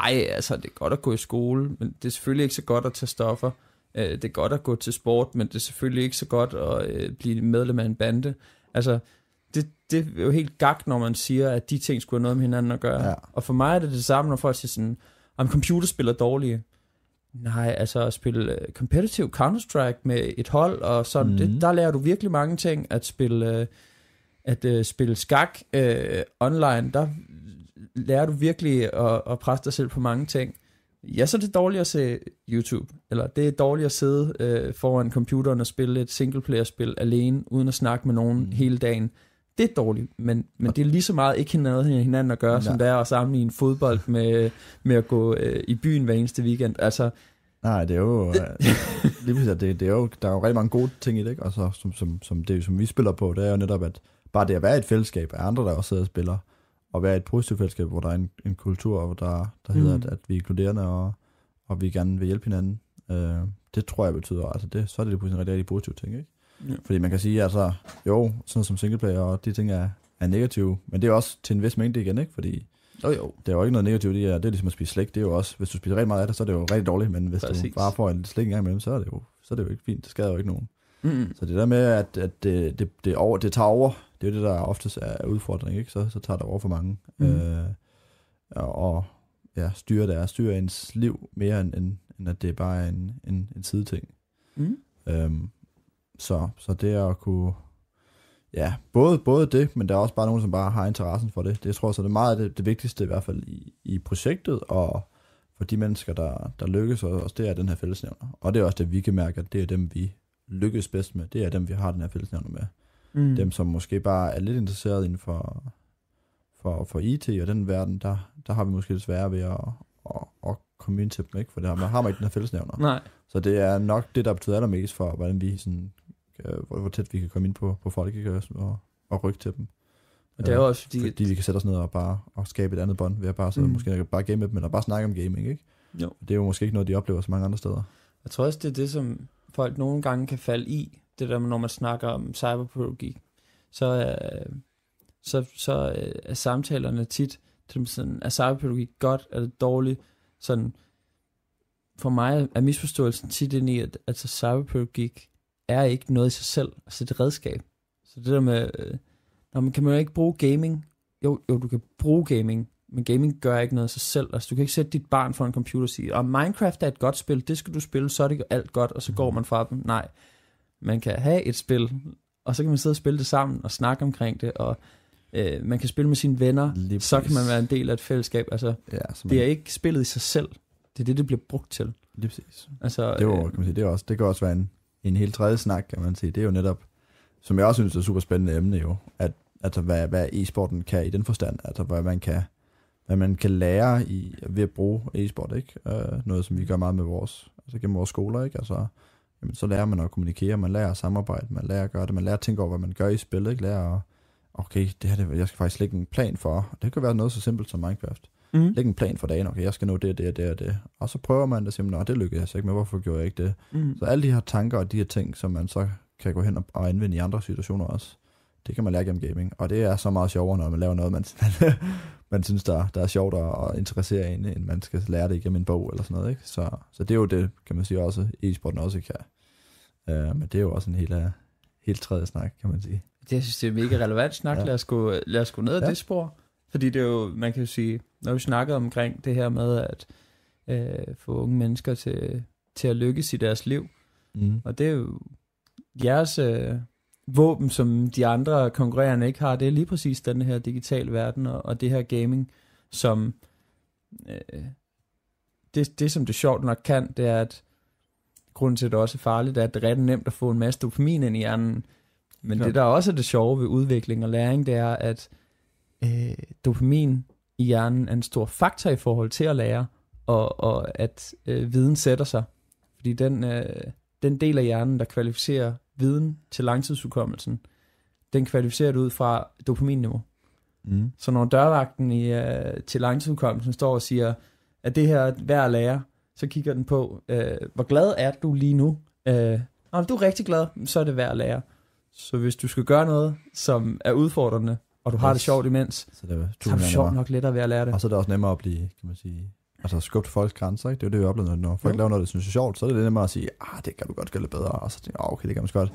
Altså, det er godt at gå i skole, men det er selvfølgelig ikke så godt at tage stoffer. Det er godt at gå til sport, men det er selvfølgelig ikke så godt at blive medlem af en bande. Altså, det er jo helt gak, når man siger, at de ting skulle have noget med hinanden at gøre. Ja. Og for mig er det samme, når folk siger sådan, om computerspil er dårlige. Nej, altså at spille competitive Counter-Strike med et hold, og sådan, der lærer du virkelig mange ting. At spille skak online, der lærer du virkelig at presse dig selv på mange ting. Ja, så er det dårligt at se YouTube, eller det er dårligt at sidde foran computeren og spille et singleplayer-spil alene, uden at snakke med nogen hele dagen. Det er dårligt, men det er lige så meget ikke hinanden at gøre, som det er at sammenligne fodbold med at gå i byen hver eneste weekend. Altså, nej, det er jo lige præcis, det er jo, der er jo rigtig mange gode ting i det, ikke? Og så som det som vi spiller på, det er jo netop at bare det at være et fællesskab af andre, der også sidder og spiller, og være et positivt fællesskab, hvor der er en kultur, der hedder, at vi er inkluderende, og vi gerne vil hjælpe hinanden. Det tror jeg betyder, altså så er det en rigtig positiv ting, ikke? Ja. Fordi man kan sige, altså, jo, sådan som singleplayer, og de ting er negative, men det er også til en vis mængde igen, ikke? Fordi jo. Det er jo ikke noget negativt, det er ligesom at spise slik, det er jo også, hvis du spiser rigtig meget af det, så er det jo rigtig dårligt, men hvis du bare får en slik en gang imellem, så er det jo ikke fint, det skader jo ikke nogen. Så det der med, at det tager over, det er jo det, der oftest er udfordring, ikke? Så tager det over for mange. Og ja, styrer ens liv mere, end at det bare er en sideting. Så det at kunne, ja, både det, men der er også bare nogen, som bare har interessen for det. Det tror jeg så, det er meget det vigtigste i hvert fald i projektet, og for de mennesker, der lykkes, og det er den her fællesnævner. Og det er også det, vi kan mærke, at det er dem, vi lykkes bedst med. Det er dem, vi har den her fællesnævner med. Dem, som måske bare er lidt interesseret inden for IT og den verden, der har vi måske lidt sværere ved at komme ind til dem, ikke? For der har man ikke den her fællesnævner. Nej. Så det er nok det, der betyder allermest for, hvordan vi sådan, hvor tæt vi kan komme ind på folk, ikke? Og rykke til dem. Og det er også fordi vi kan sætte os ned og skabe et andet bånd ved at bare så måske bare game med dem, eller bare snakke om gaming, ikke? Jo. Det er jo måske ikke noget, de oplever så mange andre steder. Jeg tror også, det er det, som folk nogle gange kan falde i, det der, når man snakker om cyberpædagogik, så er samtalerne tit sådan, er cyberpædagogik godt, er det dårligt? Sådan, for mig er misforståelsen tit ind i, at altså, cyberpædagogik er ikke noget i sig selv, altså det er et redskab. Så det der med, kan man jo ikke bruge gaming? Jo, du kan bruge gaming, men gaming gør ikke noget i sig selv. Altså du kan ikke sætte dit barn for en computer og sige, Minecraft er et godt spil, det skal du spille, så er det alt godt, og så går man fra dem. Nej, man kan have et spil, og så kan man sidde og spille det sammen, og snakke omkring det, og man kan spille med sine venner, så kan man være en del af et fællesskab. Altså, det er ikke spillet i sig selv, det er det bliver brugt til. Lige præcis. Altså, kan man sige, det kan også være en helt tredje snak, kan man sige. Det er jo netop, som jeg også synes er et super spændende emne jo, at altså, hvad e-sporten kan i den forstand, altså hvad man kan lære ved at bruge e-sport, ikke? Noget, som vi gør meget med gennem vores skoler, ikke? Altså, jamen, så lærer man at kommunikere, man lærer at samarbejde, man lærer at gøre det, man lærer at tænke over, hvad man gør i spillet, ikke? Lærer at, okay, jeg skal faktisk lægge en plan for, det kan være noget så simpelt som Minecraft. Lægge en plan for dagen, okay, jeg skal nå det. Og så prøver man det, og siger, det lykkedes jeg ikke med, hvorfor gjorde jeg ikke det? Så alle de her tanker og de her ting, som man så kan gå hen og anvende i andre situationer også, det kan man lære gennem gaming. Og det er så meget sjovere, når man laver noget, man synes, der er sjovt og interesserer en, end man skal lære det igennem en bog eller sådan noget, ikke? Så det er jo det, kan man sige også, e-sporten også kan. Men det er jo også en helt tredje snak, kan man sige. Det synes jeg er mega relevant snak. Ja. Lad os gå ned ad det spor. Fordi det er jo, man kan jo sige, når vi snakker omkring det her med at få unge mennesker til at lykkes i deres liv, og det er jo jeres våben, som de andre konkurrerende ikke har, det er lige præcis den her digitale verden og det her gaming, som det som det sjovt nok kan, det er, at grunden til, at det også er farligt, er, at det er ret nemt at få en masse dopamin ind i hjernen. Men det, der også er det sjove ved udvikling og læring, det er, at dopamin i hjernen er en stor faktor i forhold til at lære, og at viden sætter sig. Fordi den del af hjernen, der kvalificerer viden til langtidsudkommelsen, den kvalificerer det ud fra dopaminniveau. Så når dørvagten til langtidsudkommelsen står og siger, at det her er værd at lære, så kigger den på, hvor glad er du lige nu? Om du er rigtig glad, så er det værd at lære. Så hvis du skal gøre noget, som er udfordrende, og du har det sjovt imens, så er det sjovt nok lettere ved at lære det. Og så er det også nemmere at blive, kan man sige, altså skubbe til folks grænser, ikke? Det er jo det, vi oplever, når folk laver noget, der synes er sjovt, så er det nemmere at sige, det kan du godt gøre lidt bedre, og så tænker okay, det kan man godt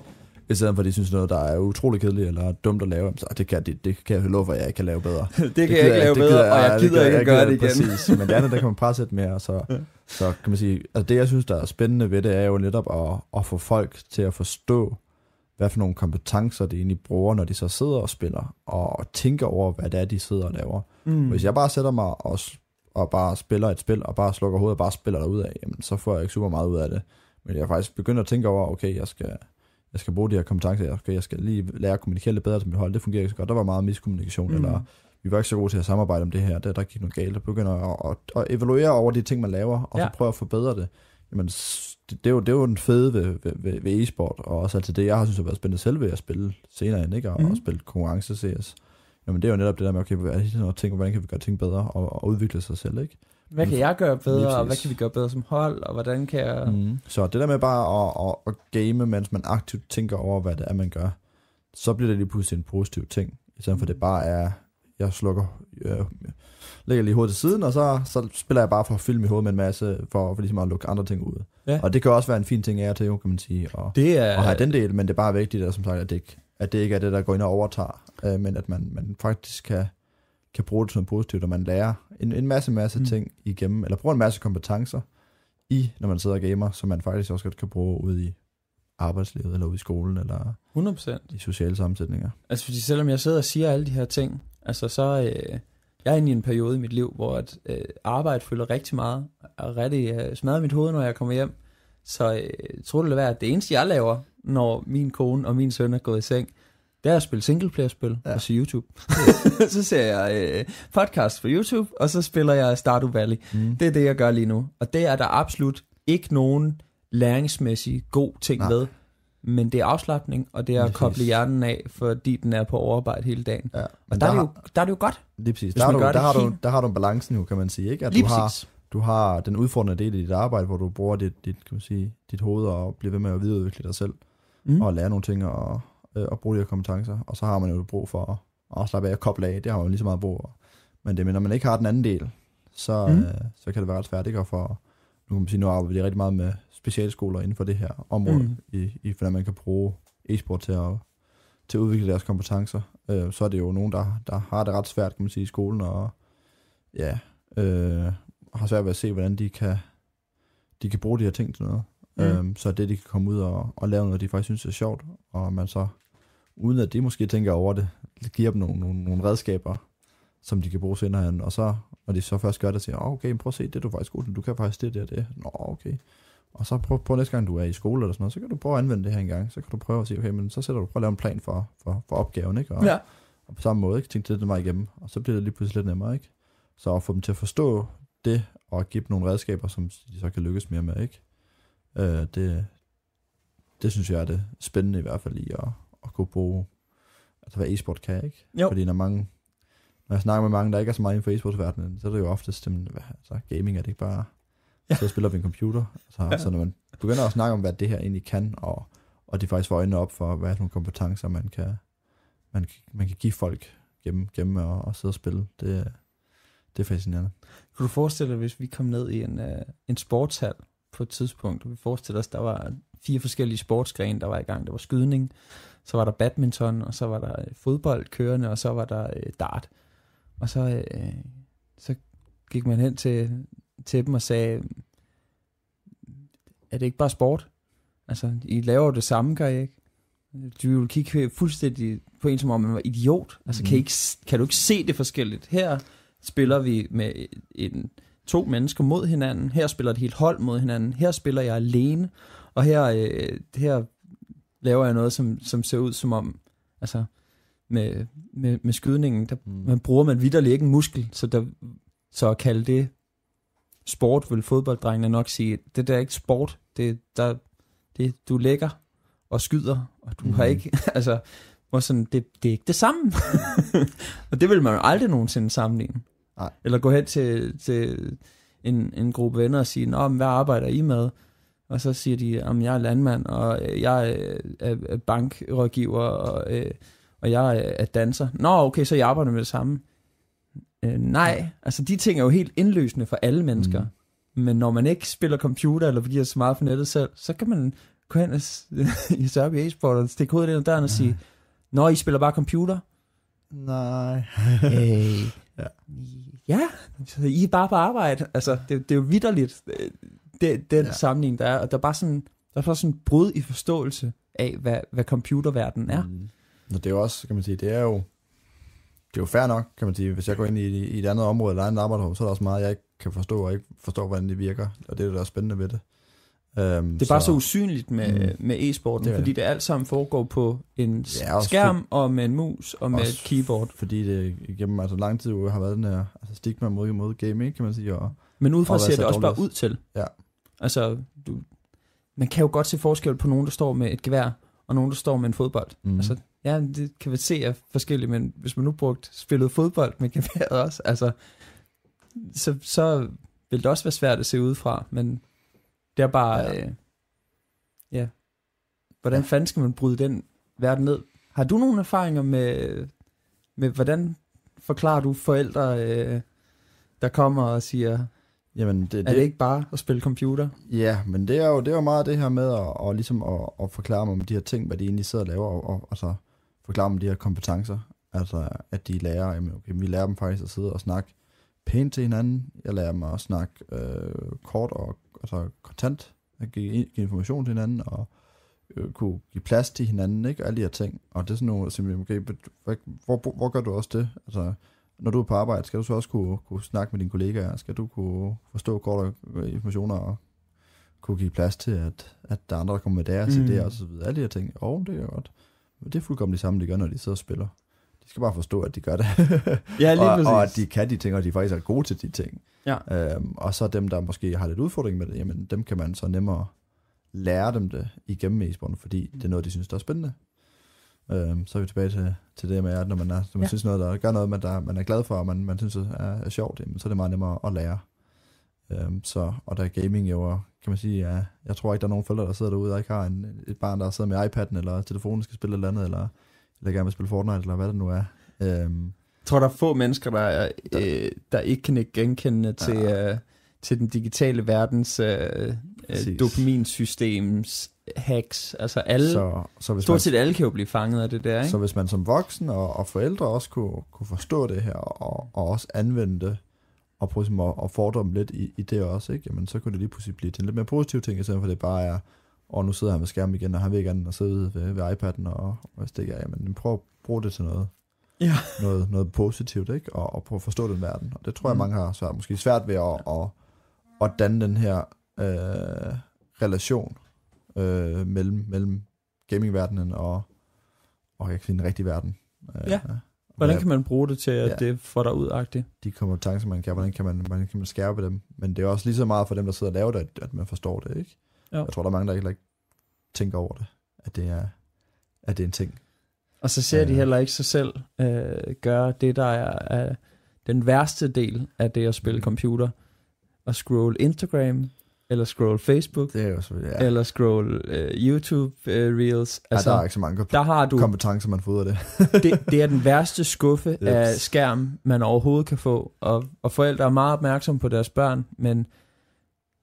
I stedet for, at de synes noget, der er utrolig kedeligt eller dumt at lave, så det kan jeg love, at jeg ikke kan lave bedre. det kan jeg ikke lave bedre, og jeg gider ikke gøre det igen. Præcis, men det andet, der kan man presse lidt mere, så kan man sige, altså det, jeg synes, der er spændende ved det, er jo netop at få folk til at forstå, hvad for nogle kompetencer de egentlig bruger, når de så sidder og spiller, og tænker over, hvad det er, de sidder og laver. Hvis jeg bare sætter mig og bare spiller et spil, og bare slukker hovedet og bare spiller derudad, jamen, så får jeg ikke super meget ud af det. Men jeg er faktisk begyndt at tænke over, okay, jeg skal bruge de her kompetencer, okay, jeg skal lige lære at kommunikere lidt bedre til mit hold, det fungerer ikke så godt, der var meget miskommunikation, eller vi var ikke så gode til at samarbejde om det her, der gik noget galt, og begynder at evaluere over de ting, man laver, og så prøve at forbedre det. Jamen, det er jo den fede ved e-sport, og også altid det, jeg har synes har været spændende selv ved at spille senere end, ikke? Og spille konkurrence CS. Jamen, det er jo netop det der med, okay, hvordan kan vi gøre ting bedre, og udvikle sig selv, ikke? Hvad kan jeg gøre bedre, og hvad kan vi gøre bedre som hold, og hvordan kan jeg... Så det der med bare at game, mens man aktivt tænker over, hvad det er, man gør, så bliver det lige pludselig en positiv ting, i stedet for det bare er, jeg lægger lige hovedet til siden, og så spiller jeg bare for at filme i hovedet med en masse, for ligesom at lukke andre ting ud. Ja. Og det kan også være en fin ting af til, kan man sige, og have den del, men det er bare vigtigt, at, som sagt, at det ikke er det, der går ind og overtager, men at man faktisk kan bruge det som positivt, og man lærer en masse ting igennem, eller bruger en masse kompetencer når man sidder og gamer, som man faktisk også kan bruge ude i arbejdslivet, eller ude i skolen, eller 100%. I sociale sammensætninger. Altså, fordi selvom jeg sidder og siger alle de her ting, altså så jeg er inde i en periode i mit liv, hvor arbejde fylder rigtig meget, og rigtig smadrer mit hoved, når jeg kommer hjem. Så tror det være, at det eneste, jeg laver, når min kone og min søn er gået i seng, det er at spille singleplayer-spil og se YouTube. Så ser jeg podcast på YouTube, og så spiller jeg Stardew Valley. Det er det, jeg gør lige nu. Og det er der absolut ikke nogen læringsmæssig god ting ved. Men det er afslapning, og det er at koble hjernen af, fordi den er på overarbejde hele dagen. Ja, og der er det jo godt. Lige præcis. Der har du en balance nu, kan man sige, ikke? At du har den udfordrende del i dit arbejde, hvor du bruger dit hoved og bliver ved med at videreudvikle dig selv, og lære nogle ting og bruge de her kompetencer. Og så har man jo brug for at slappe af og koble af. Det har man lige så meget brug for. Men når man ikke har den anden del, så kan det være ret svært, ikke? Og nu kan man sige, nu arbejder vi rigtig meget med specialskoler inden for det her område, hvordan man kan bruge e-sport til at udvikle deres kompetencer. Så er det jo nogen, der har det ret svært, kan man sige, i skolen, og har svært ved at se, hvordan de kan bruge de her ting til noget. Så det, de kan komme ud og lave noget, de faktisk synes er sjovt, og man så, uden at de måske tænker over det, giver dem nogle redskaber, som de kan bruge senere hen, og så, når de så først gør det, siger, okay, prøv at se, det er du faktisk god, du kan faktisk det og det. Nå, okay. Og så prøv næste gang, du er i skole eller sådan noget, så kan du prøve at anvende det her en gang, så kan du prøve at sige, okay, men så sætter du prøve at lave en plan for opgaven, ikke? Og på samme måde, ikke? Tænk det mig igennem, og så bliver det lige pludselig lidt nemmere, ikke? Så at få dem til at forstå det, og give dem nogle redskaber, som de så kan lykkes mere med, ikke? Det synes jeg er det spændende i hvert fald i at kunne bruge, altså hvad e-sport kan, ikke? Jo. Fordi når jeg snakker med mange, der ikke er så meget inden for e-sportsverdenen, så er det jo oftest, altså gaming er det ikke bare, så spiller vi en computer. Så når man begynder at snakke om, hvad det her egentlig kan, og de faktisk får øjnene op for, hvad er nogle kompetencer, man kan give folk gennem at sidde og spille, det er fascinerende. Kunne du forestille dig, hvis vi kom ned i en sportshal på et tidspunkt, og vi forestiller os, der var 4 forskellige sportsgrene, der var i gang. Der var skydning, så var der badminton, og så var der fodbold kørende, og så var der dart. Og så gik man hen til dem og sagde, er det ikke bare sport? Altså, I laver det samme, gør I ikke? Du vil kigge fuldstændig på en, som om man var idiot. Altså, kan du ikke se det forskelligt? Her spiller vi med 2 mennesker mod hinanden. Her spiller et helt hold mod hinanden. Her spiller jeg alene. Og her laver jeg noget, som ser ud som om, altså med skydningen, der bruger man vitterlig ikke en muskel, så at kalde det sport, vil fodbolddrengene nok sige, det der er ikke sport, du lægger og skyder, og du har ikke, altså, sådan, det er ikke det samme. Og det vil man jo aldrig nogensinde sammenligne. Nej. Eller gå hen til en gruppe venner og sige, men hvad arbejder I med? Og så siger de, at jeg er landmand, og jeg er bankrådgiver, og jeg er danser. Nå, okay, så jeg arbejder med det samme. Nej, altså de ting er jo helt indløsende for alle mennesker. Men når man ikke spiller computer, eller giver så meget for nettet selv, så kan man gå hen i Sørby e-sport og stikke hovedet ind ad døren og sige, nå, I spiller bare computer? Nej. Ja, I er bare på arbejde. Altså, det er jo vitterligt, den sammenligning, der er. Og der er bare sådan et brud i forståelse af, hvad computerverdenen er. Og det er jo også, kan man sige, det er jo fair nok, kan man sige. Hvis jeg går ind i et andet område, eller et andet arbejde, så er der også meget, jeg ikke kan forstå, og ikke forstår, hvordan det virker. Og det er jo også spændende ved det. Det er bare så usynligt med e-sporten, fordi det alt sammen foregår på en skærm og med en mus og med et keyboard. Fordi det igennem lang tid har været den her stigma mod gaming, kan man sige. Men udefra ser det også bare ud til. Ja. Altså, man kan jo godt se forskel på nogen, der står med et gevær, og nogen, der står med en fodbold. Altså, ja, det kan vi se er forskelligt, men hvis man nu spillede fodbold med geværet også, altså, så vil det også være svært at se udefra, men det er bare, hvordan fanden skal man bryde den verden ned? Har du nogle erfaringer med hvordan forklarer du forældre, der kommer og siger, jamen, er det ikke bare at spille computer? Ja, men det er jo meget det her med at forklare dem om de her ting, hvad de egentlig sidder og laver, og altså forklare dem om de her kompetencer, altså at de lærer, jamen, okay, vi lærer dem faktisk at sidde og snakke pænt til hinanden. Jeg lærer dem at snakke kort og altså kontant, at give information til hinanden, og kunne give plads til hinanden, ikke? Og alle de her ting. Og det er sådan nogle, okay, hvor gør du også det? Altså, når du er på arbejde, skal du så også kunne snakke med dine kollegaer? Skal du kunne forstå korte informationer og kunne give plads til, at der er andre, der kommer med deres idéer og så videre. Alle de her ting. Det er godt. Men det er fuldkommen det samme, de gør, når de sidder og spiller. De skal bare forstå, at de gør det. Ja, lige præcis. Og at de kan de ting, og de faktisk er gode til de ting. Ja. Og så dem, der måske har lidt udfordring med det, jamen dem kan man så nemmere lære dem det igennem e-sporten, fordi det er noget, de synes, der er spændende. Så er vi tilbage til det med, at når man synes noget, der gør noget, man er glad for, og man synes er sjovt, jamen, så er det meget nemmere at lære. Og der er gaming jo, kan man sige, jeg tror ikke, der er nogen forældre, der sidder derude, og ikke har et barn, der sidder med iPad'en eller telefonen, skal spille et eller andet, eller gerne vil spille Fortnite, eller hvad det nu er. Jeg tror, der er få mennesker, der ikke kan genkende til den digitale verdens dopaminsystems hacks. Altså alle, så stort set alle kan jo blive fanget af det der, ikke? Så hvis man som voksen og forældre også kunne forstå det her, og også anvende det, og prøve at fordre dem lidt i det også, ikke? Jamen, så kunne det lige pludselig blive til en lidt mere positiv ting, i stedet for det bare er, og nu sidder han med skærmen igen, og han vil ikke andet at sidde ved iPad'en, og stikker af, men prøv at bruge det til noget. Ja. Noget positivt, ikke? Og prøve at forstå den verden. Og det tror jeg, mange har måske svært ved at danne den her relation mellem gamingverdenen og jeg kan sige, den rigtige verden. Hvordan kan man bruge det til, at det får dig ud-agtigt? De kompetencer, man kan, hvordan kan man skærpe dem? Men det er også lige så meget for dem, der sidder og laver det, at man forstår det, ikke? Jo. Jeg tror, der er mange, der ikke tænker over det, at det er en ting. Og så ser de heller ikke sig selv gøre det, der er den værste del af det at spille computer. At scroll Instagram, eller scroll Facebook, det er jo så, eller scroll YouTube Reels. Altså, der er ikke så mange kompetencer, man får ud af det. det er den værste skuffe af skærm, man overhovedet kan få. Og forældre er meget opmærksomme på deres børn, men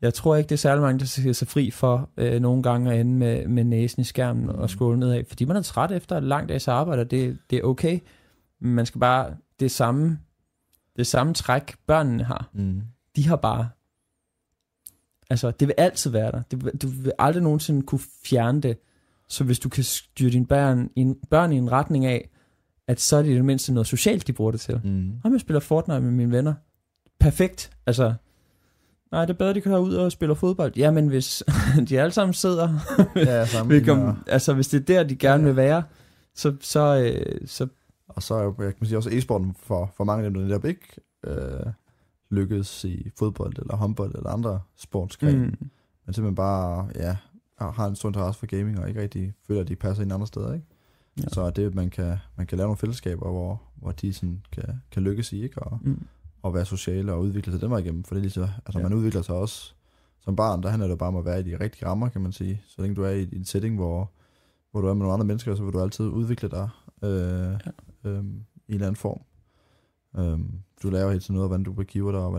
jeg tror ikke, det er særlig mange, der ser sig fri for nogle gange at ende med næsen i skærmen og scrolle nedad. Fordi man er træt efter et langt dags arbejde, og det er okay. Men man skal bare, det samme træk, børnene har. De har bare, altså det vil altid være der. Du vil aldrig nogensinde kunne fjerne det. Så hvis du kan styre dine børn i en retning af, at så er det i det mindste noget socialt, de bruger det til. Jeg spiller Fortnite med mine venner. Perfekt. Altså, nej, det er bedre, de kan ud og spille fodbold. Ja, men hvis de alle sammen sidder, altså hvis det er der, de gerne vil være, så og så er jo, jeg kan sige også e-sporten for mange af dem, der netop ikke lykkes i fodbold eller håndbold eller andre sportsgrene, men simpelthen bare har en stor interesse for gaming og ikke rigtig føler, at de passer ind andre steder, ikke? Ja. Så er det, man kan lave nogle fællesskaber, hvor de sådan kan lykkes i, ikke? Og være sociale og udvikle sig den vej igennem, for det er lige så, altså man udvikler sig også som barn, der handler det bare om at være i de rigtige rammer, kan man sige. Så længe du er i en setting, hvor du er med nogle andre mennesker, så vil du altid udvikle dig i en eller anden form. Du lærer hele tiden noget, hvordan du begiver dig, og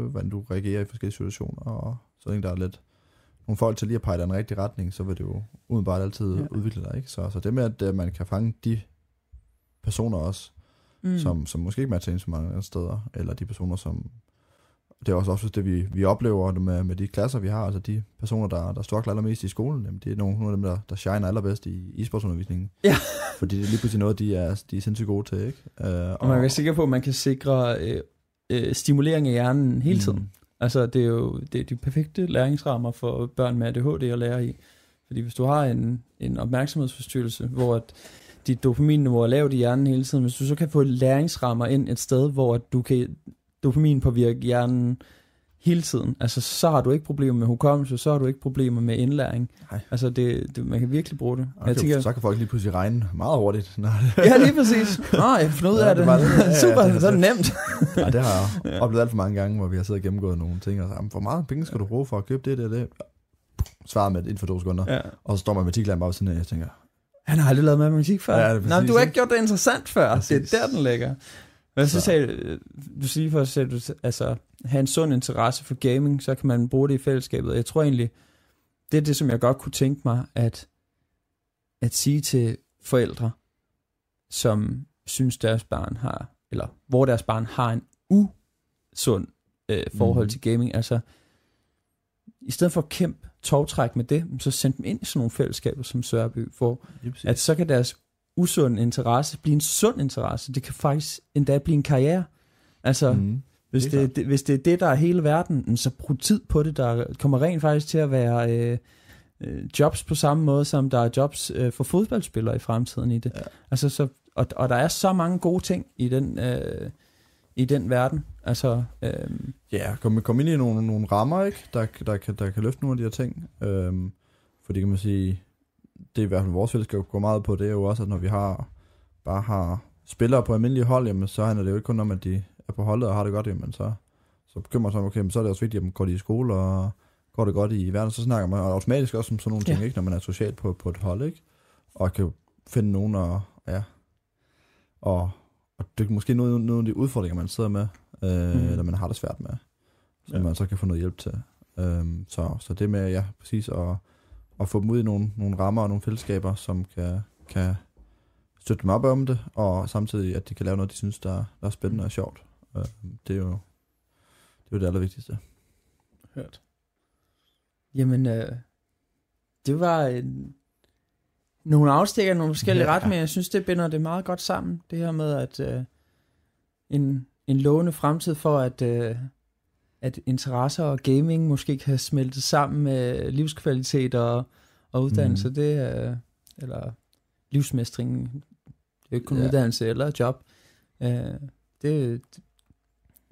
hvordan du reagerer i forskellige situationer, og så længe der er folk til lige at pege i den rigtige retning, så vil det jo udenbart altid udvikle dig, ikke? Så det med, at man kan fange de personer også, som måske ikke matcher ind så mange andre steder, eller de personer, som... Det er også ofte det, vi oplever med de klasser, vi har, altså de personer, der struggler allermest i skolen, jamen, det er nogle af dem, der shiner allerbedst i e-sportsundervisningen. Ja. Fordi det er lige pludselig noget, de er sindssygt gode til, ikke? Og man er sikker på, at man kan sikre stimulering af hjernen hele tiden. Altså, det er jo de perfekte læringsrammer for børn med ADHD at lære i. Fordi hvis du har en opmærksomhedsforstyrrelse, hvor at dit dopaminniveau er lavt i hjernen hele tiden, hvis du så kan få læringsrammer ind et sted, hvor du kan dopamin påvirke hjernen hele tiden, altså så har du ikke problemer med hukommelse, så har du ikke problemer med indlæring. Nej. Altså man kan virkelig bruge det. Okay, jeg tænker, så kan folk lige pludselig regne meget hurtigt. Ja, lige præcis. Jeg kan finde ud af det. Super, så er det nemt. Ja, det har jeg oplevet alt for mange gange, hvor vi har siddet og gennemgået nogle ting, og sagt, hvor meget penge skal du bruge for at købe det? Svaret med inden for 2 sekunder. Ja. Og så står matematiklæren bare ved siden af, og jeg tænker, han har aldrig lavet matematik før. Ja, nej, du har ikke gjort det interessant før. Præcis. Det er der, den ligger. Men så sagde du siger først, at du altså have en sund interesse for gaming, så kan man bruge det i fællesskabet. Og jeg tror egentlig, det er det, som jeg godt kunne tænke mig, at sige til forældre, som synes deres barn har, eller hvor deres barn har en usund forhold til gaming. Altså, i stedet for at kæmpe tovtræk med det, så send dem ind i sådan nogle fællesskaber som Sørby, for at så kan deres usund interesse blive en sund interesse. Det kan faktisk endda blive en karriere. Altså, hvis det er det, der er hele verden, så brug tid på det. Der kommer rent faktisk til at være jobs på samme måde, som der er jobs for fodboldspillere i fremtiden i det. Ja. Altså, og der er så mange gode ting i den verden. Altså, kom ind i nogle rammer, ikke? Der kan løfte nogle af de her ting. Fordi kan man sige, det er i hvert fald vores fællesskab går meget på, det er jo også, at når vi bare har spillere på almindelige hold, jamen, så handler det jo ikke kun om, at de er på holdet og har det godt, jamen, så bekymrer sig om, okay, men så er det også vigtigt, at går de i skole, og går det godt i verden, så snakker man automatisk også om sådan nogle ting, ikke, når man er socialt på et hold, ikke? Og kan finde nogen, og det er måske nogle af de udfordringer, man sidder med, eller man har det svært med, som man så kan få noget hjælp til. Så det med, præcis, og få dem ud i nogle rammer og nogle fællesskaber, som kan støtte dem op om det, og samtidig, at de kan lave noget, de synes, der er spændende og sjovt. Det er jo det allervigtigste. Hørt. Jamen, det var nogle afstikker, nogle forskellige retninger. Jeg synes, det binder det meget godt sammen. Det her med, at en lovende fremtid for, at interesser og gaming måske kan smelte sammen med livskvalitet og uddannelse, eller livsmestring, det er ikke kun uddannelse eller job. Det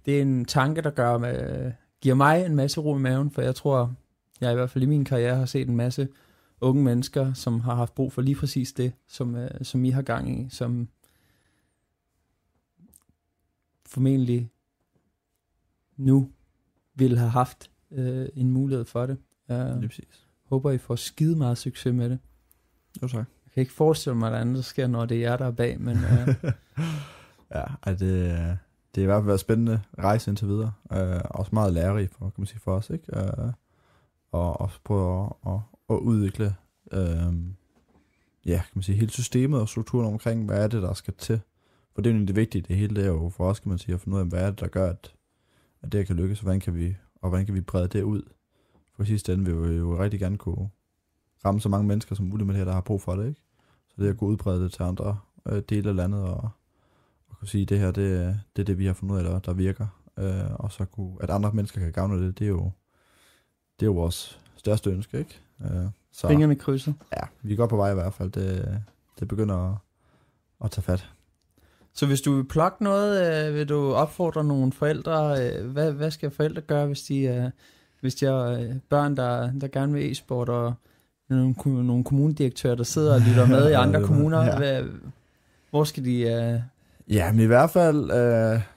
er en tanke, der giver mig en masse ro i maven, for jeg tror, jeg i hvert fald i min karriere har set en masse unge mennesker, som har haft brug for lige præcis det, som I har gang i, som formentlig nu ville have haft en mulighed for det. Håber, I får skide meget succes med det. Jo, tak. Jeg kan ikke forestille mig, at der andet der sker, når det er jer, der er bag, men... det er i hvert fald været spændende rejse indtil videre. Også meget lærerig for os, ikke? Og også prøve at udvikle kan man sige, hele systemet og strukturen omkring, hvad er det, der skal til. For det er jo det vigtige, det hele det er jo for os, kan man sige, at finde ud af, hvad er det, der gør, at det kan lykkes, og hvordan kan vi brede det ud. For sidste ende vil vi jo rigtig gerne kunne ramme så mange mennesker som muligt med det her, der har brug for det, ikke? Så det at kunne udbrede det til andre dele af landet, og kunne sige, at det her, det er det, vi har fundet ud af, der virker. Og så at andre mennesker kan gavne det, det er jo vores største ønske, ikke? Så fingrene krydset. Ja, vi er godt på vej i hvert fald. Det begynder at tage fat. Så hvis du vil plukke noget, vil du opfordre nogle forældre? Hvad skal forældre gøre, hvis de har børn, der gerne vil e-sport, og nogle kommunedirektører, der sidder og lytter med i andre kommuner? Hvor skal de... Ja, men i hvert fald,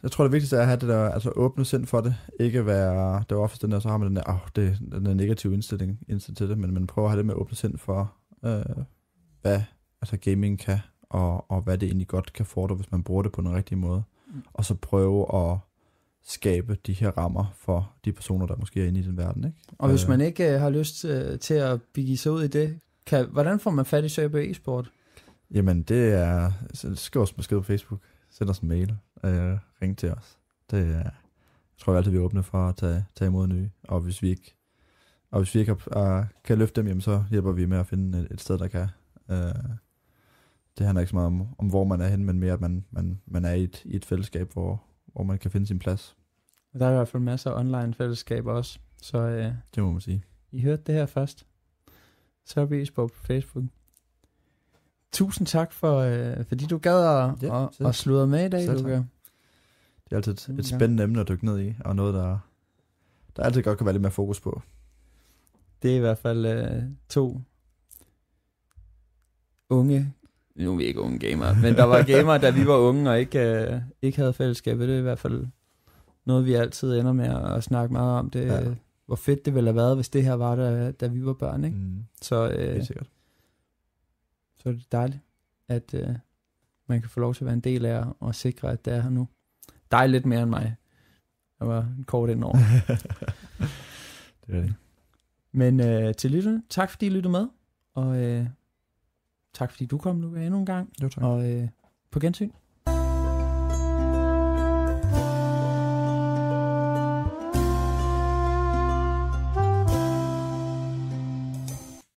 jeg tror det vigtigste er at have det der, altså åbne sind for det, ikke være, det var ofte den der, så har man den der negative indstilling til det, men man prøver at have det med at åbne sind for, hvad altså gaming kan, og hvad det egentlig godt kan fordre, hvis man bruger det på den rigtige måde, og så prøve at skabe de her rammer for de personer, der måske er inde i den verden. Ikke? Og hvis man ikke har lyst til at begive sig ud i det, hvordan får man fat i Søby e-sport? Jamen, det er... Skriv os besked på Facebook. Send os en mail. Ring til os. Det er... Jeg tror jeg altid, vi er åbne for at tage imod nye. Og hvis vi ikke kan løfte dem, jamen, så hjælper vi med at finde et sted, der kan. Det handler ikke så meget om hvor man er henne, men mere, at man er i et fællesskab, hvor man kan finde sin plads. Der er i hvert fald masser af online fællesskaber også. Så det må man sige. I hørte det her først. Søby e-sport på Facebook. Tusind tak fordi du gad at sludre med i dag, Luca. Det er altid et spændende emne at dykke ned i, og noget, der altid godt kan være lidt mere fokus på. Det er i hvert fald 2 unge, nu er vi ikke unge gamere, men der var gamere, da vi var unge og ikke havde fællesskabet. Det er i hvert fald noget, vi altid ender med at snakke meget om. Det, hvor fedt det ville have været, hvis det her var der, da vi var børn. Ikke? Så er det dejligt, at man kan få lov til at være en del af og sikre, at det er her nu. Dig lidt mere end mig. Jeg var kort indover. Det er det. Men til lytterne, tak fordi I lyttede med, og tak fordi du kom, Luca, endnu en gang. Jo, tak. Og på gensyn.